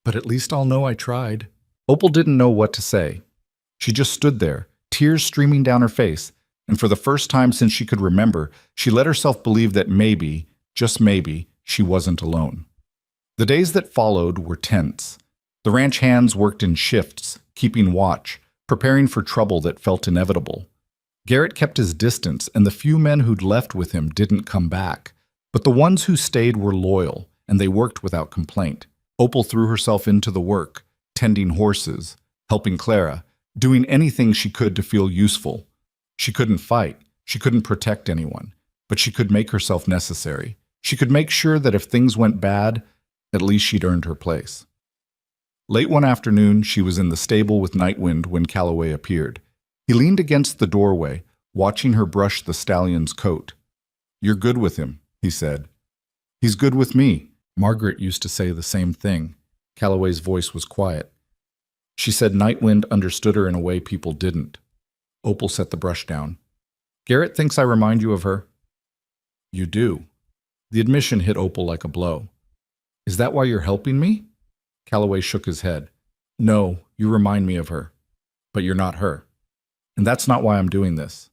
But at least I'll know I tried. Opal didn't know what to say. She just stood there, tears streaming down her face, and for the first time since she could remember, she let herself believe that maybe, just maybe, she wasn't alone. The days that followed were tense. The ranch hands worked in shifts, keeping watch, preparing for trouble that felt inevitable. Garrett kept his distance, and the few men who'd left with him didn't come back. But the ones who stayed were loyal, and they worked without complaint. Opal threw herself into the work, tending horses, helping Clara, doing anything she could to feel useful. She couldn't fight, she couldn't protect anyone, but she could make herself necessary. She could make sure that if things went bad, at least she'd earned her place. Late one afternoon, she was in the stable with Nightwind when Calloway appeared. He leaned against the doorway, watching her brush the stallion's coat. You're good with him, he said. He's good with me. Margaret used to say the same thing. Calloway's voice was quiet. She said Nightwind understood her in a way people didn't. Opal set the brush down. Garrett thinks I remind you of her. You do. The admission hit Opal like a blow. Is that why you're helping me? Calloway shook his head. No, you remind me of her. But you're not her. And that's not why I'm doing this.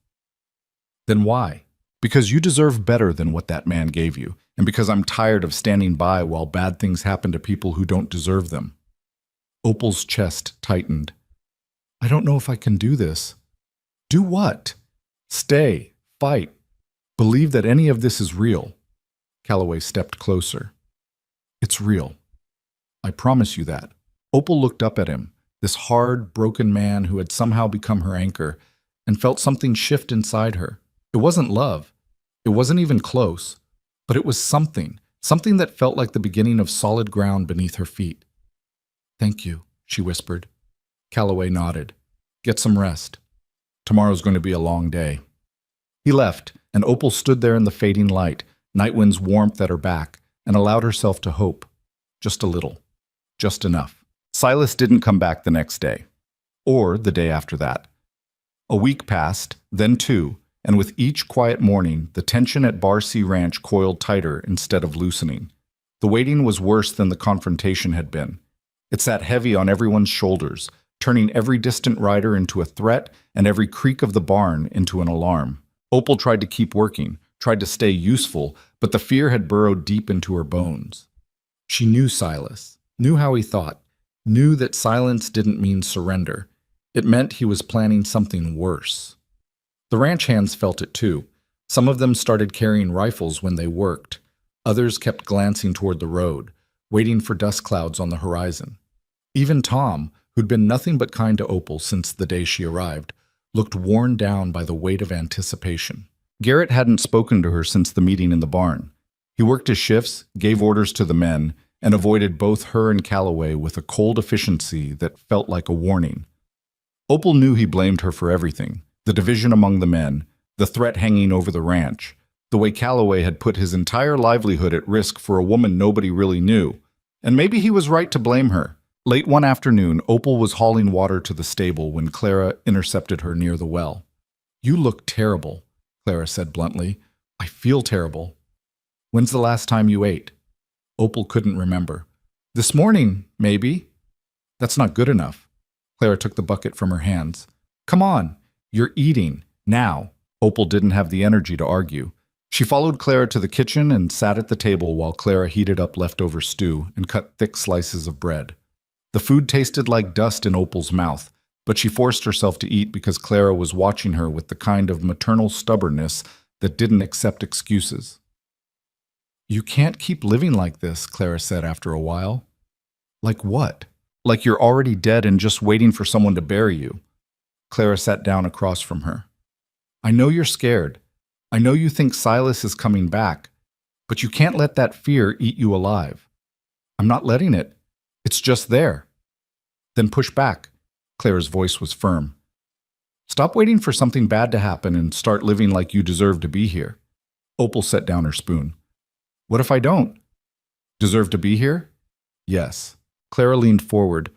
Then why? Because you deserve better than what that man gave you, and because I'm tired of standing by while bad things happen to people who don't deserve them. Opal's chest tightened. I don't know if I can do this. Do what? Stay, fight, believe that any of this is real. Calloway stepped closer. It's real. I promise you that. Opal looked up at him, this hard, broken man who had somehow become her anchor, and felt something shift inside her. It wasn't love. It wasn't even close. But it was something that felt like the beginning of solid ground beneath her feet. Thank you, she whispered. Calloway nodded. Get some rest. Tomorrow's going to be a long day. He left, and Opal stood there in the fading light, Nightwind's warmth at her back, and allowed herself to hope. Just a little. Just enough. Silas didn't come back the next day. Or the day after that. A week passed, then two, and with each quiet morning, the tension at Bar C Ranch coiled tighter instead of loosening. The waiting was worse than the confrontation had been. It sat heavy on everyone's shoulders, turning every distant rider into a threat and every creak of the barn into an alarm. Opal tried to keep working, tried to stay useful, but the fear had burrowed deep into her bones. She knew Silas, knew how he thought, knew that silence didn't mean surrender. It meant he was planning something worse. The ranch hands felt it too. Some of them started carrying rifles when they worked. Others kept glancing toward the road, waiting for dust clouds on the horizon. Even Tom, who'd been nothing but kind to Opal since the day she arrived, looked worn down by the weight of anticipation. Garrett hadn't spoken to her since the meeting in the barn. He worked his shifts, gave orders to the men, and avoided both her and Calloway with a cold efficiency that felt like a warning. Opal knew he blamed her for everything. The division among the men, the threat hanging over the ranch, the way Calloway had put his entire livelihood at risk for a woman nobody really knew. And maybe he was right to blame her. Late one afternoon, Opal was hauling water to the stable when Clara intercepted her near the well. You look terrible, Clara said bluntly. I feel terrible. When's the last time you ate? Opal couldn't remember. This morning, maybe. That's not good enough. Clara took the bucket from her hands. Come on. You're eating, now. Opal didn't have the energy to argue. She followed Clara to the kitchen and sat at the table while Clara heated up leftover stew and cut thick slices of bread. The food tasted like dust in Opal's mouth, but she forced herself to eat because Clara was watching her with the kind of maternal stubbornness that didn't accept excuses. "You can't keep living like this," Clara said after a while. "Like what?" "Like you're already dead and just waiting for someone to bury you." Clara sat down across from her. "I know you're scared. I know you think Silas is coming back, but you can't let that fear eat you alive." "I'm not letting it. It's just there." "Then push back." Clara's voice was firm. "Stop waiting for something bad to happen and start living like you deserve to be here." Opal set down her spoon. "What if I don't? Deserve to be here?" "Yes." Clara leaned forward.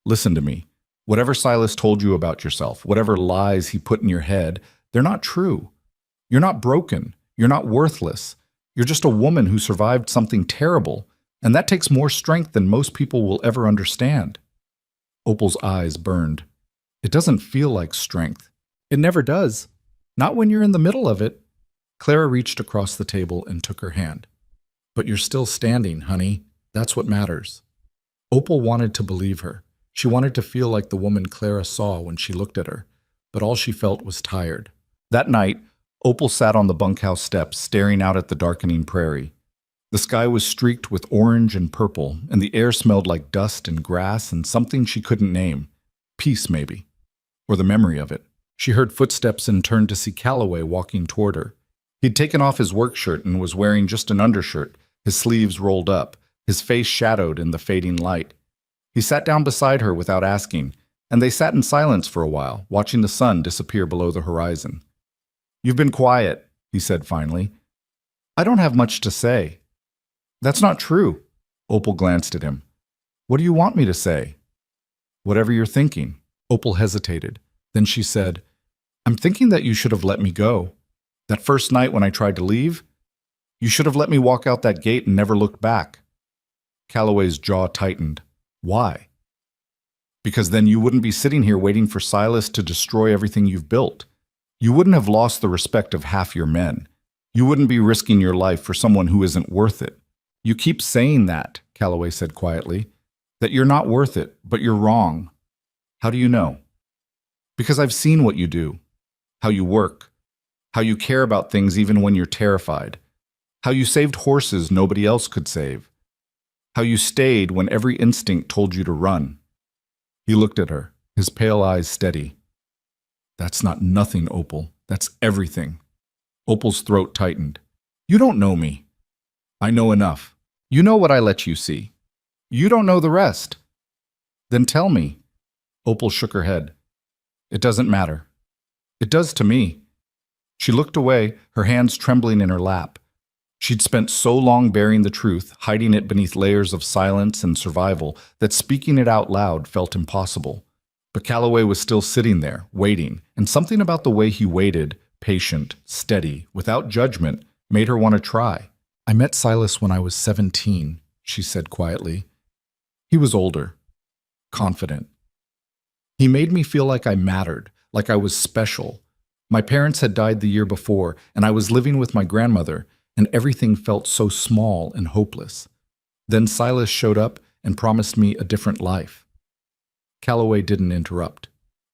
"Listen to me. Whatever Silas told you about yourself, whatever lies he put in your head, they're not true. You're not broken. You're not worthless. You're just a woman who survived something terrible, and that takes more strength than most people will ever understand." Opal's eyes burned. "It doesn't feel like strength. It never does. Not when you're in the middle of it." Clara reached across the table and took her hand. "But you're still standing, honey. That's what matters." Opal wanted to believe her. She wanted to feel like the woman Clara saw when she looked at her, but all she felt was tired. That night, Opal sat on the bunkhouse steps, staring out at the darkening prairie. The sky was streaked with orange and purple, and the air smelled like dust and grass and something she couldn't name. Peace, maybe. Or the memory of it. She heard footsteps and turned to see Calloway walking toward her. He'd taken off his work shirt and was wearing just an undershirt, his sleeves rolled up, his face shadowed in the fading light. He sat down beside her without asking, and they sat in silence for a while, watching the sun disappear below the horizon. "You've been quiet," he said finally. "I don't have much to say." "That's not true." Opal glanced at him. "What do you want me to say?" "Whatever you're thinking." Opal hesitated. Then she said, "I'm thinking that you should have let me go. That first night when I tried to leave, you should have let me walk out that gate and never looked back." Calloway's jaw tightened. "Why?" "Because then you wouldn't be sitting here waiting for Silas to destroy everything you've built. You wouldn't have lost the respect of half your men. You wouldn't be risking your life for someone who isn't worth it." "You keep saying that," Calloway said quietly, "that you're not worth it, but you're wrong." "How do you know?" "Because I've seen what you do, how you work, how you care about things even when you're terrified, how you saved horses nobody else could save, how you stayed when every instinct told you to run." He looked at her, his pale eyes steady. "That's not nothing, Opal. That's everything." Opal's throat tightened. "You don't know me." "I know enough. You know what I let you see. You don't know the rest." "Then tell me." Opal shook her head. "It doesn't matter." "It does to me." She looked away, her hands trembling in her lap. She'd spent so long bearing the truth, hiding it beneath layers of silence and survival, that speaking it out loud felt impossible. But Calloway was still sitting there, waiting, and something about the way he waited, patient, steady, without judgment, made her want to try. "I met Silas when I was 17, she said quietly. "He was older, confident. He made me feel like I mattered, like I was special. My parents had died the year before, and I was living with my grandmother, and everything felt so small and hopeless. Then Silas showed up and promised me a different life." Calloway didn't interrupt.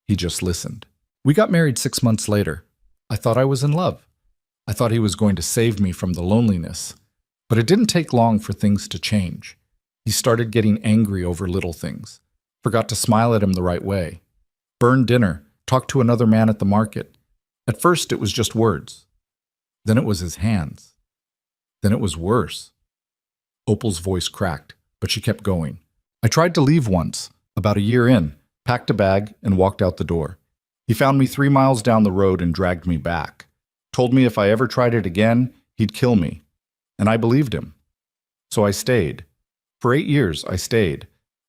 He just listened. "We got married 6 months later. I thought I was in love. I thought he was going to save me from the loneliness. But it didn't take long for things to change. He started getting angry over little things. Forgot to smile at him the right way. Burned dinner, talked to another man at the market. At first it was just words. Then it was his hands. Then it was worse." Opal's voice cracked, but she kept going. "I tried to leave once, about a year in, packed a bag, and walked out the door. He found me 3 miles down the road and dragged me back. Told me if I ever tried it again, he'd kill me. And I believed him. So I stayed. For 8 years, I stayed.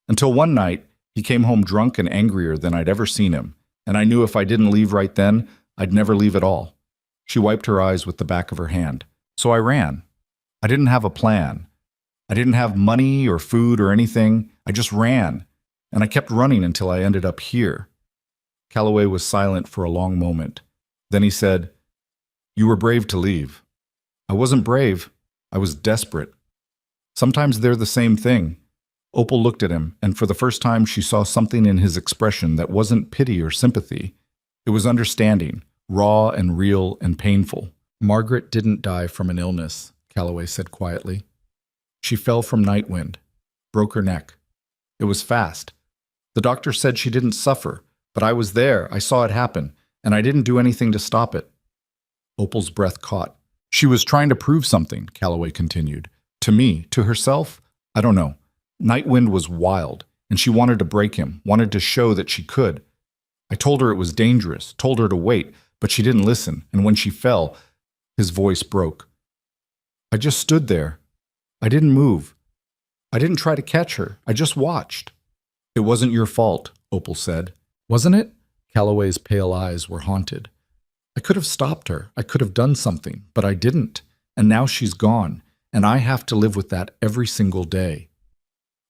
Until one night, he came home drunk and angrier than I'd ever seen him, and I knew if I didn't leave right then, I'd never leave at all." She wiped her eyes with the back of her hand. "So I ran. I didn't have a plan. I didn't have money or food or anything. I just ran. And I kept running until I ended up here." Calloway was silent for a long moment. Then he said, "You were brave to leave." "I wasn't brave. I was desperate." "Sometimes they're the same thing." Opal looked at him, and for the first time she saw something in his expression that wasn't pity or sympathy. It was understanding, raw and real and painful. Margaret didn't die from an illness, Calloway said quietly. She fell from night wind, broke her neck. It was fast. The doctor said she didn't suffer, but I was there, I saw it happen, and I didn't do anything to stop it. Opal's breath caught. She was trying to prove something, Calloway continued. To me, to herself? I don't know. Nightwind was wild, and she wanted to break him, wanted to show that she could. I told her it was dangerous, told her to wait, but she didn't listen, and when she fell, his voice broke. I just stood there. I didn't move. I didn't try to catch her. I just watched. It wasn't your fault, Opal said. Wasn't it? Calloway's pale eyes were haunted. I could have stopped her. I could have done something, but I didn't. And now she's gone, and I have to live with that every single day.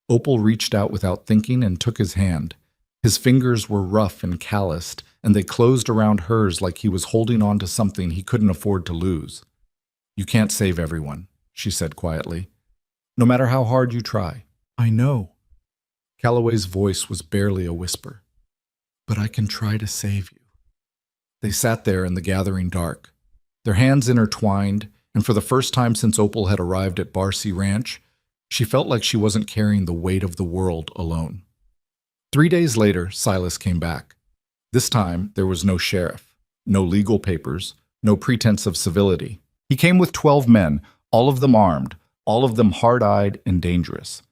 Opal reached out without thinking and took his hand. His fingers were rough and calloused, and they closed around hers like he was holding on to something he couldn't afford to lose. You can't save everyone, she said quietly. No matter how hard you try. I know. Calloway's voice was barely a whisper. But I can try to save you. They sat there in the gathering dark, their hands intertwined, and for the first time since Opal had arrived at Barcy Ranch, she felt like she wasn't carrying the weight of the world alone. 3 days later, Silas came back. This time, there was no sheriff, no legal papers, no pretense of civility. He came with 12 men, all of them armed, all of them hard-eyed and dangerous.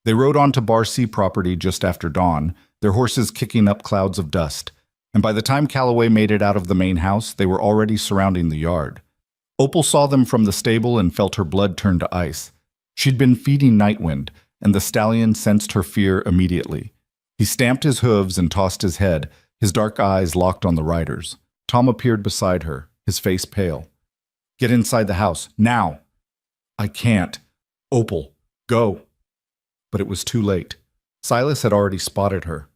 They rode onto Barcy property just after dawn, their horses kicking up clouds of dust, and by the time Calloway made it out of the main house, they were already surrounding the yard. Opal saw them from the stable and felt her blood turn to ice. She'd been feeding Nightwind, and the stallion sensed her fear immediately. He stamped his hooves and tossed his head, his dark eyes locked on the riders. Tom appeared beside her, his face pale. Get inside the house, now! I can't. Opal, go. But it was too late. Silas had already spotted her.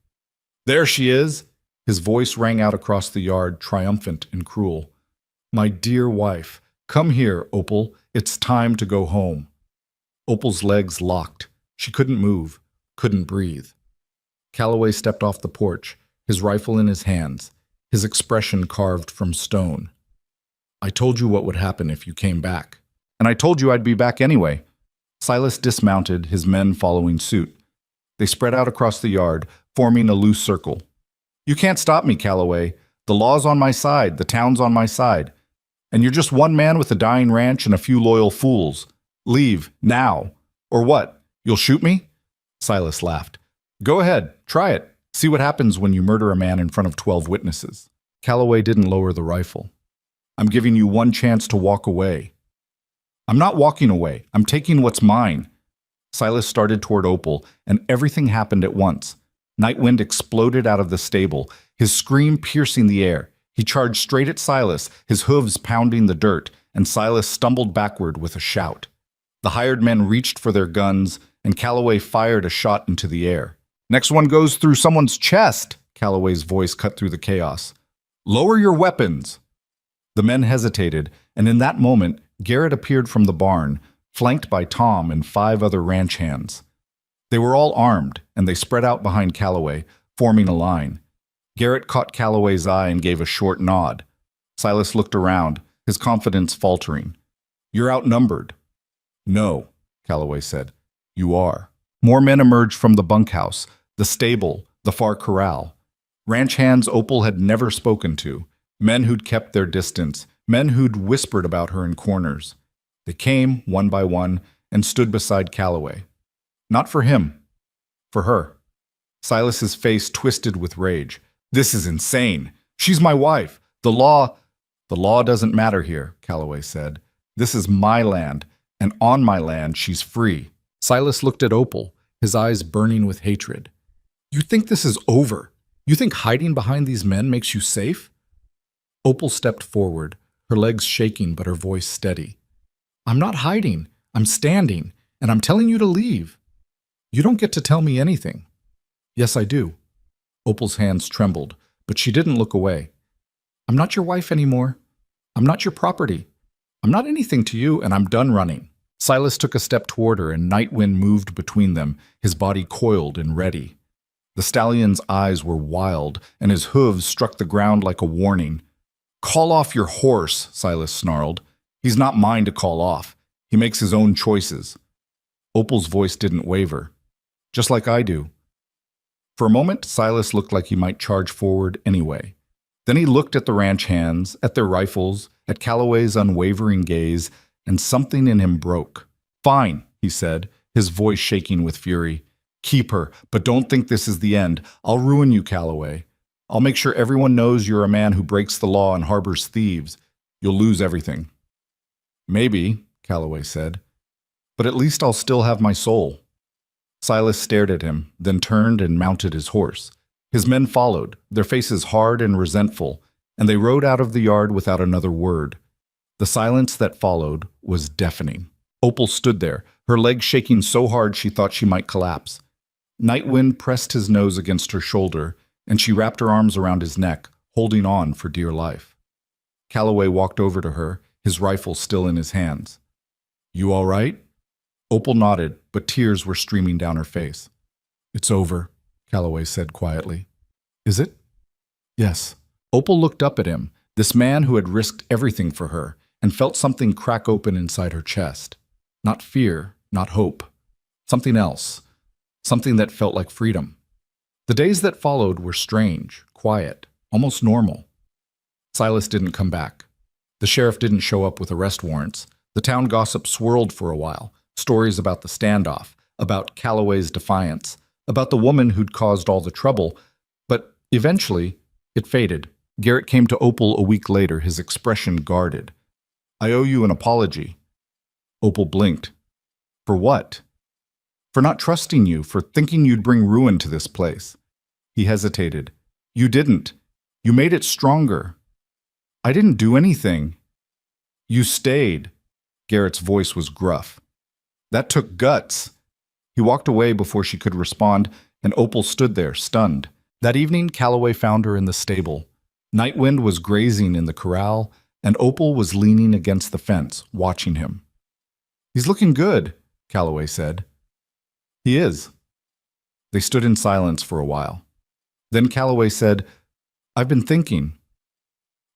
There she is! His voice rang out across the yard, triumphant and cruel. My dear wife, come here, Opal. It's time to go home. Opal's legs locked. She couldn't move, couldn't breathe. Calloway stepped off the porch, his rifle in his hands, his expression carved from stone. I told you what would happen if you came back. And I told you I'd be back anyway. Silas dismounted, his men following suit. They spread out across the yard, forming a loose circle. You can't stop me, Calloway. The law's on my side, the town's on my side. And you're just one man with a dying ranch and a few loyal fools. Leave, now. Or what? You'll shoot me? Silas laughed. Go ahead, try it. See what happens when you murder a man in front of 12 witnesses. Calloway didn't lower the rifle. I'm giving you one chance to walk away. I'm not walking away. I'm taking what's mine. Silas started toward Opal, and everything happened at once. Nightwind exploded out of the stable, his scream piercing the air. He charged straight at Silas, his hooves pounding the dirt, and Silas stumbled backward with a shout. The hired men reached for their guns, and Calloway fired a shot into the air. Next one goes through someone's chest, Calloway's voice cut through the chaos. Lower your weapons. The men hesitated, and in that moment, Garrett appeared from the barn, flanked by Tom and 5 other ranch hands. They were all armed, and they spread out behind Calloway, forming a line. Garrett caught Calloway's eye and gave a short nod. Silas looked around, his confidence faltering. You're outnumbered. No, Calloway said. You are. More men emerged from the bunkhouse, the stable, the far corral. Ranch hands Opal had never spoken to, men who'd kept their distance, men who'd whispered about her in corners. They came, one by one, and stood beside Calloway. Not for him. For her. Silas's face twisted with rage. This is insane. She's my wife. The law doesn't matter here, Calloway said. This is my land, and on my land she's free. Silas looked at Opal, his eyes burning with hatred. You think this is over? You think hiding behind these men makes you safe? Opal stepped forward, her legs shaking but her voice steady. I'm not hiding. I'm standing, and I'm telling you to leave. You don't get to tell me anything. Yes, I do. Opal's hands trembled, but she didn't look away. I'm not your wife anymore. I'm not your property. I'm not anything to you, and I'm done running. Silas took a step toward her, and Nightwind moved between them, his body coiled and ready. The stallion's eyes were wild, and his hooves struck the ground like a warning. Call off your horse, Silas snarled. He's not mine to call off. He makes his own choices. Opal's voice didn't waver. Just like I do. For a moment, Silas looked like he might charge forward anyway. Then he looked at the ranch hands, at their rifles, at Calloway's unwavering gaze, and something in him broke. Fine, he said, his voice shaking with fury. Keep her, but don't think this is the end. I'll ruin you, Calloway. I'll make sure everyone knows you're a man who breaks the law and harbors thieves. You'll lose everything. Maybe, Calloway said, but at least I'll still have my soul. Silas stared at him, then turned and mounted his horse. His men followed, their faces hard and resentful, and they rode out of the yard without another word. The silence that followed was deafening. Opal stood there, her legs shaking so hard she thought she might collapse. Nightwind pressed his nose against her shoulder, and she wrapped her arms around his neck, holding on for dear life. Calloway walked over to her, his rifle still in his hands. You all right? Opal nodded, but tears were streaming down her face. It's over, Calloway said quietly. Is it? Yes. Opal looked up at him, this man who had risked everything for her, and felt something crack open inside her chest. Not fear, not hope. Something else. Something that felt like freedom. The days that followed were strange, quiet, almost normal. Silas didn't come back. The sheriff didn't show up with arrest warrants. The town gossip swirled for a while, stories about the standoff, about Calloway's defiance, about the woman who'd caused all the trouble, but eventually it faded. Garrett came to Opal a week later, his expression guarded. I owe you an apology. Opal blinked. For what? For not trusting you, for thinking you'd bring ruin to this place. He hesitated. You didn't. You made it stronger. I didn't do anything. You stayed. Garrett's voice was gruff. That took guts. He walked away before she could respond, and Opal stood there, stunned. That evening, Calloway found her in the stable. Nightwind was grazing in the corral, and Opal was leaning against the fence, watching him. He's looking good, Calloway said. He is. They stood in silence for a while. Then Calloway said, I've been thinking.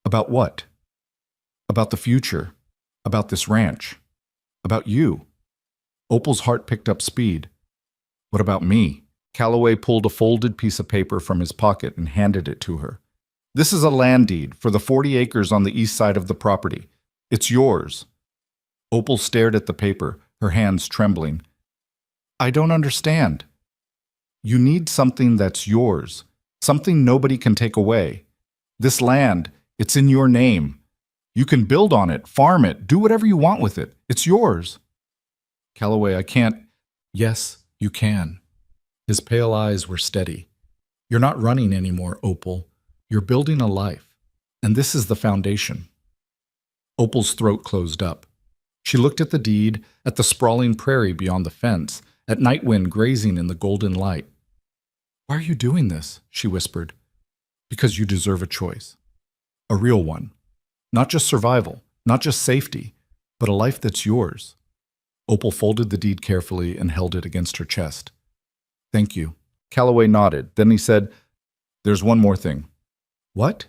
About what? About the future. About this ranch. About you. Opal's heart picked up speed. What about me? Calloway pulled a folded piece of paper from his pocket and handed it to her. This is a land deed for the 40 acres on the east side of the property. It's yours. Opal stared at the paper, her hands trembling. I don't understand. You need something that's yours, something nobody can take away. This land, it's in your name. You can build on it, farm it, do whatever you want with it. It's yours. Calloway, I can't. Yes, you can. His pale eyes were steady. You're not running anymore, Opal. You're building a life, and this is the foundation. Opal's throat closed up. She looked at the deed, at the sprawling prairie beyond the fence, at Nightwind grazing in the golden light. Why are you doing this? She whispered. Because you deserve a choice. A real one. Not just survival, not just safety, but a life that's yours. Opal folded the deed carefully and held it against her chest. Thank you. Calloway nodded. Then he said, There's one more thing. What?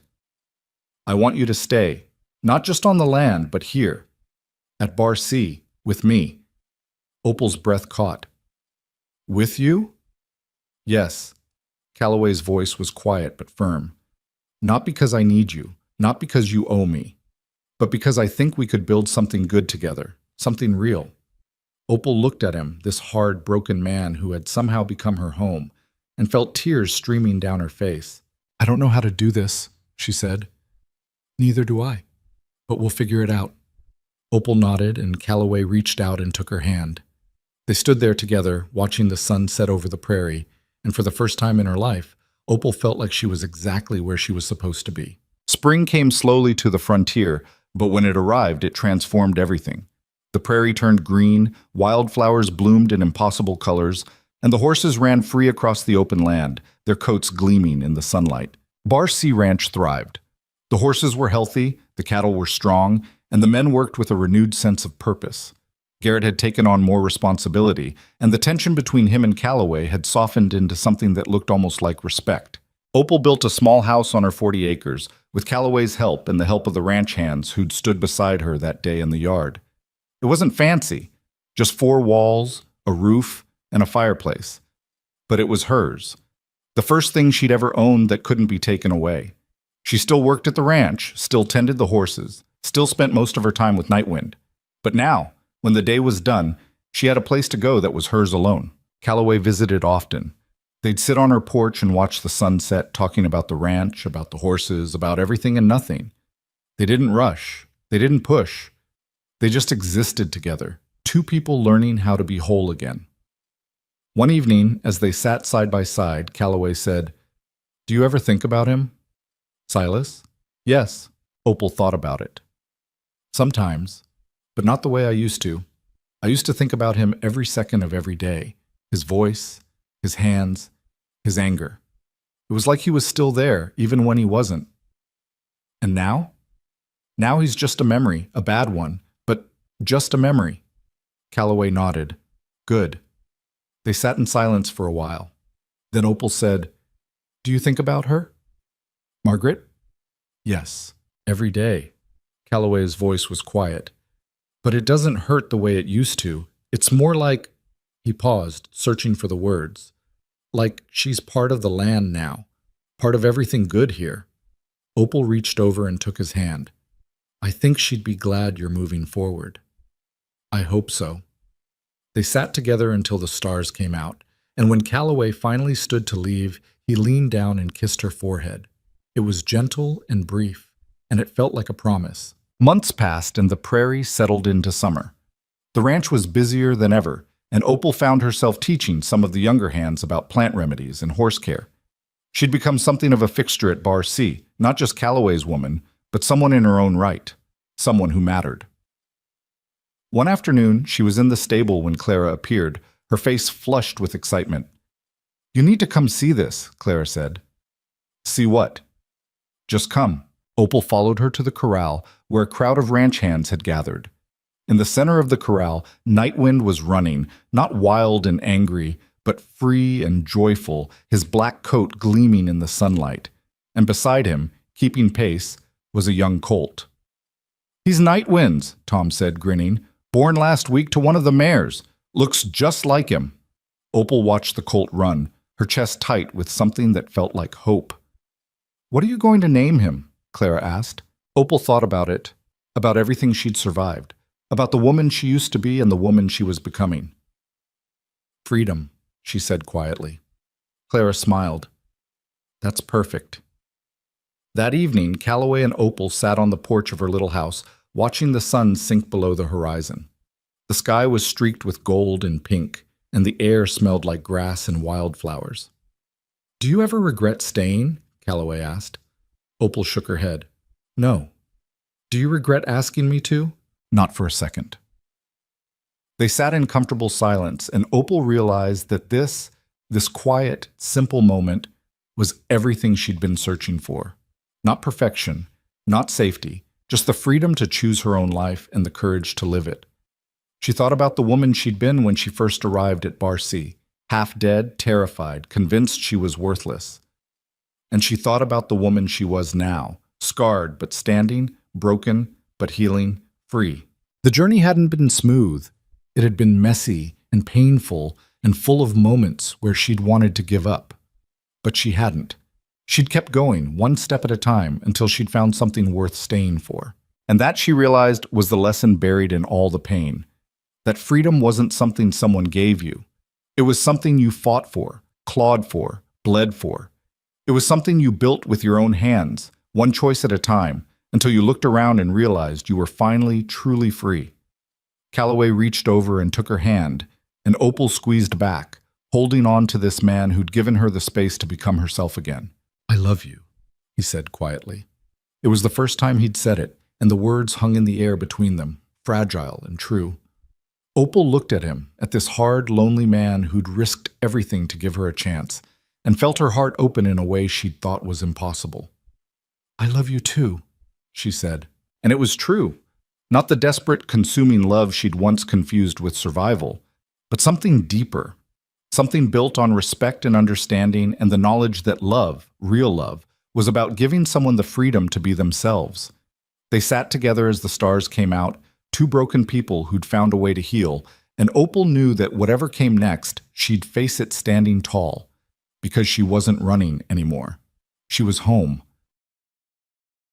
I want you to stay, not just on the land, but here, at Bar C, with me. Opal's breath caught. With you? Yes. Calloway's voice was quiet but firm. Not because I need you, not because you owe me, but because I think we could build something good together, something real. Opal looked at him, this hard, broken man who had somehow become her home, and felt tears streaming down her face. I don't know how to do this, she said. Neither do I, but we'll figure it out. Opal nodded, and Calloway reached out and took her hand. They stood there together, watching the sun set over the prairie, and for the first time in her life, Opal felt like she was exactly where she was supposed to be. Spring came slowly to the frontier, but when it arrived, it transformed everything. The prairie turned green, wildflowers bloomed in impossible colors, and the horses ran free across the open land, their coats gleaming in the sunlight. Bar C Ranch thrived. The horses were healthy, the cattle were strong, and the men worked with a renewed sense of purpose. Garrett had taken on more responsibility, and the tension between him and Calloway had softened into something that looked almost like respect. Opal built a small house on her 40 acres, with Calloway's help and the help of the ranch hands who'd stood beside her that day in the yard. It wasn't fancy, just 4 walls, a roof, and a fireplace. But it was hers. The first thing she'd ever owned that couldn't be taken away. She still worked at the ranch, still tended the horses, still spent most of her time with Nightwind. But now, when the day was done, she had a place to go that was hers alone. Calloway visited often. They'd sit on her porch and watch the sunset, talking about the ranch, about the horses, about everything and nothing. They didn't rush. They didn't push. They just existed together, 2 people learning how to be whole again. One evening, as they sat side by side, Calloway said, "Do you ever think about him?" "Silas?" "Yes." Opal thought about it. "Sometimes, but not the way I used to. I used to think about him every second of every day. His voice, his hands, his anger. It was like he was still there, even when he wasn't. And now? Now he's just a memory, a bad one, but just a memory." Calloway nodded. "Good." They sat in silence for a while. Then Opal said, "Do you think about her?" "Margaret?" "Yes, every day." Calloway's voice was quiet. "But it doesn't hurt the way it used to. It's more like—" He paused, searching for the words. "Like she's part of the land now, part of everything good here." Opal reached over and took his hand. "I think she'd be glad you're moving forward." "I hope so." They sat together until the stars came out, and when Calloway finally stood to leave, he leaned down and kissed her forehead. It was gentle and brief, and it felt like a promise. Months passed and the prairie settled into summer. The ranch was busier than ever, and Opal found herself teaching some of the younger hands about plant remedies and horse care. She'd become something of a fixture at Bar C, not just Calloway's woman, but someone in her own right, someone who mattered. One afternoon, she was in the stable when Clara appeared, her face flushed with excitement. "You need to come see this," Clara said. "See what?" "Just come." Opal followed her to the corral, where a crowd of ranch hands had gathered. In the center of the corral, Nightwind was running, not wild and angry, but free and joyful, his black coat gleaming in the sunlight. And beside him, keeping pace, was a young colt. "He's Nightwind's," Tom said, grinning. "Born last week to one of the mares. Looks just like him." Opal watched the colt run, her chest tight with something that felt like hope. "What are you going to name him?" Clara asked. Opal thought about it, about everything she'd survived, about the woman she used to be and the woman she was becoming. "Freedom," she said quietly. Clara smiled. "That's perfect." That evening, Calloway and Opal sat on the porch of her little house, watching the sun sink below the horizon. The sky was streaked with gold and pink, and the air smelled like grass and wildflowers. "Do you ever regret staying?" Calloway asked. Opal shook her head. "No." "Do you regret asking me to?" "Not for a second." They sat in comfortable silence, and Opal realized that this quiet, simple moment was everything she'd been searching for. Not perfection, not safety, just the freedom to choose her own life and the courage to live it. She thought about the woman she'd been when she first arrived at Bar C, half dead, terrified, convinced she was worthless. And she thought about the woman she was now, scarred but standing, broken but healing, free. The journey hadn't been smooth. It had been messy and painful and full of moments where she'd wanted to give up. But she hadn't. She'd kept going, one step at a time, until she'd found something worth staying for. And that, she realized, was the lesson buried in all the pain. That freedom wasn't something someone gave you. It was something you fought for, clawed for, bled for. It was something you built with your own hands, one choice at a time, until you looked around and realized you were finally truly free. Calloway reached over and took her hand, and Opal squeezed back, holding on to this man who'd given her the space to become herself again. "I love you," he said quietly. It was the first time he'd said it, and the words hung in the air between them, fragile and true. Opal looked at him, at this hard, lonely man who'd risked everything to give her a chance, and felt her heart open in a way she'd thought was impossible. "I love you too," she said. And it was true. Not the desperate, consuming love she'd once confused with survival, but something deeper. Something built on respect and understanding and the knowledge that love, real love, was about giving someone the freedom to be themselves. They sat together as the stars came out, two broken people who'd found a way to heal, and Opal knew that whatever came next, she'd face it standing tall, because she wasn't running anymore. She was home,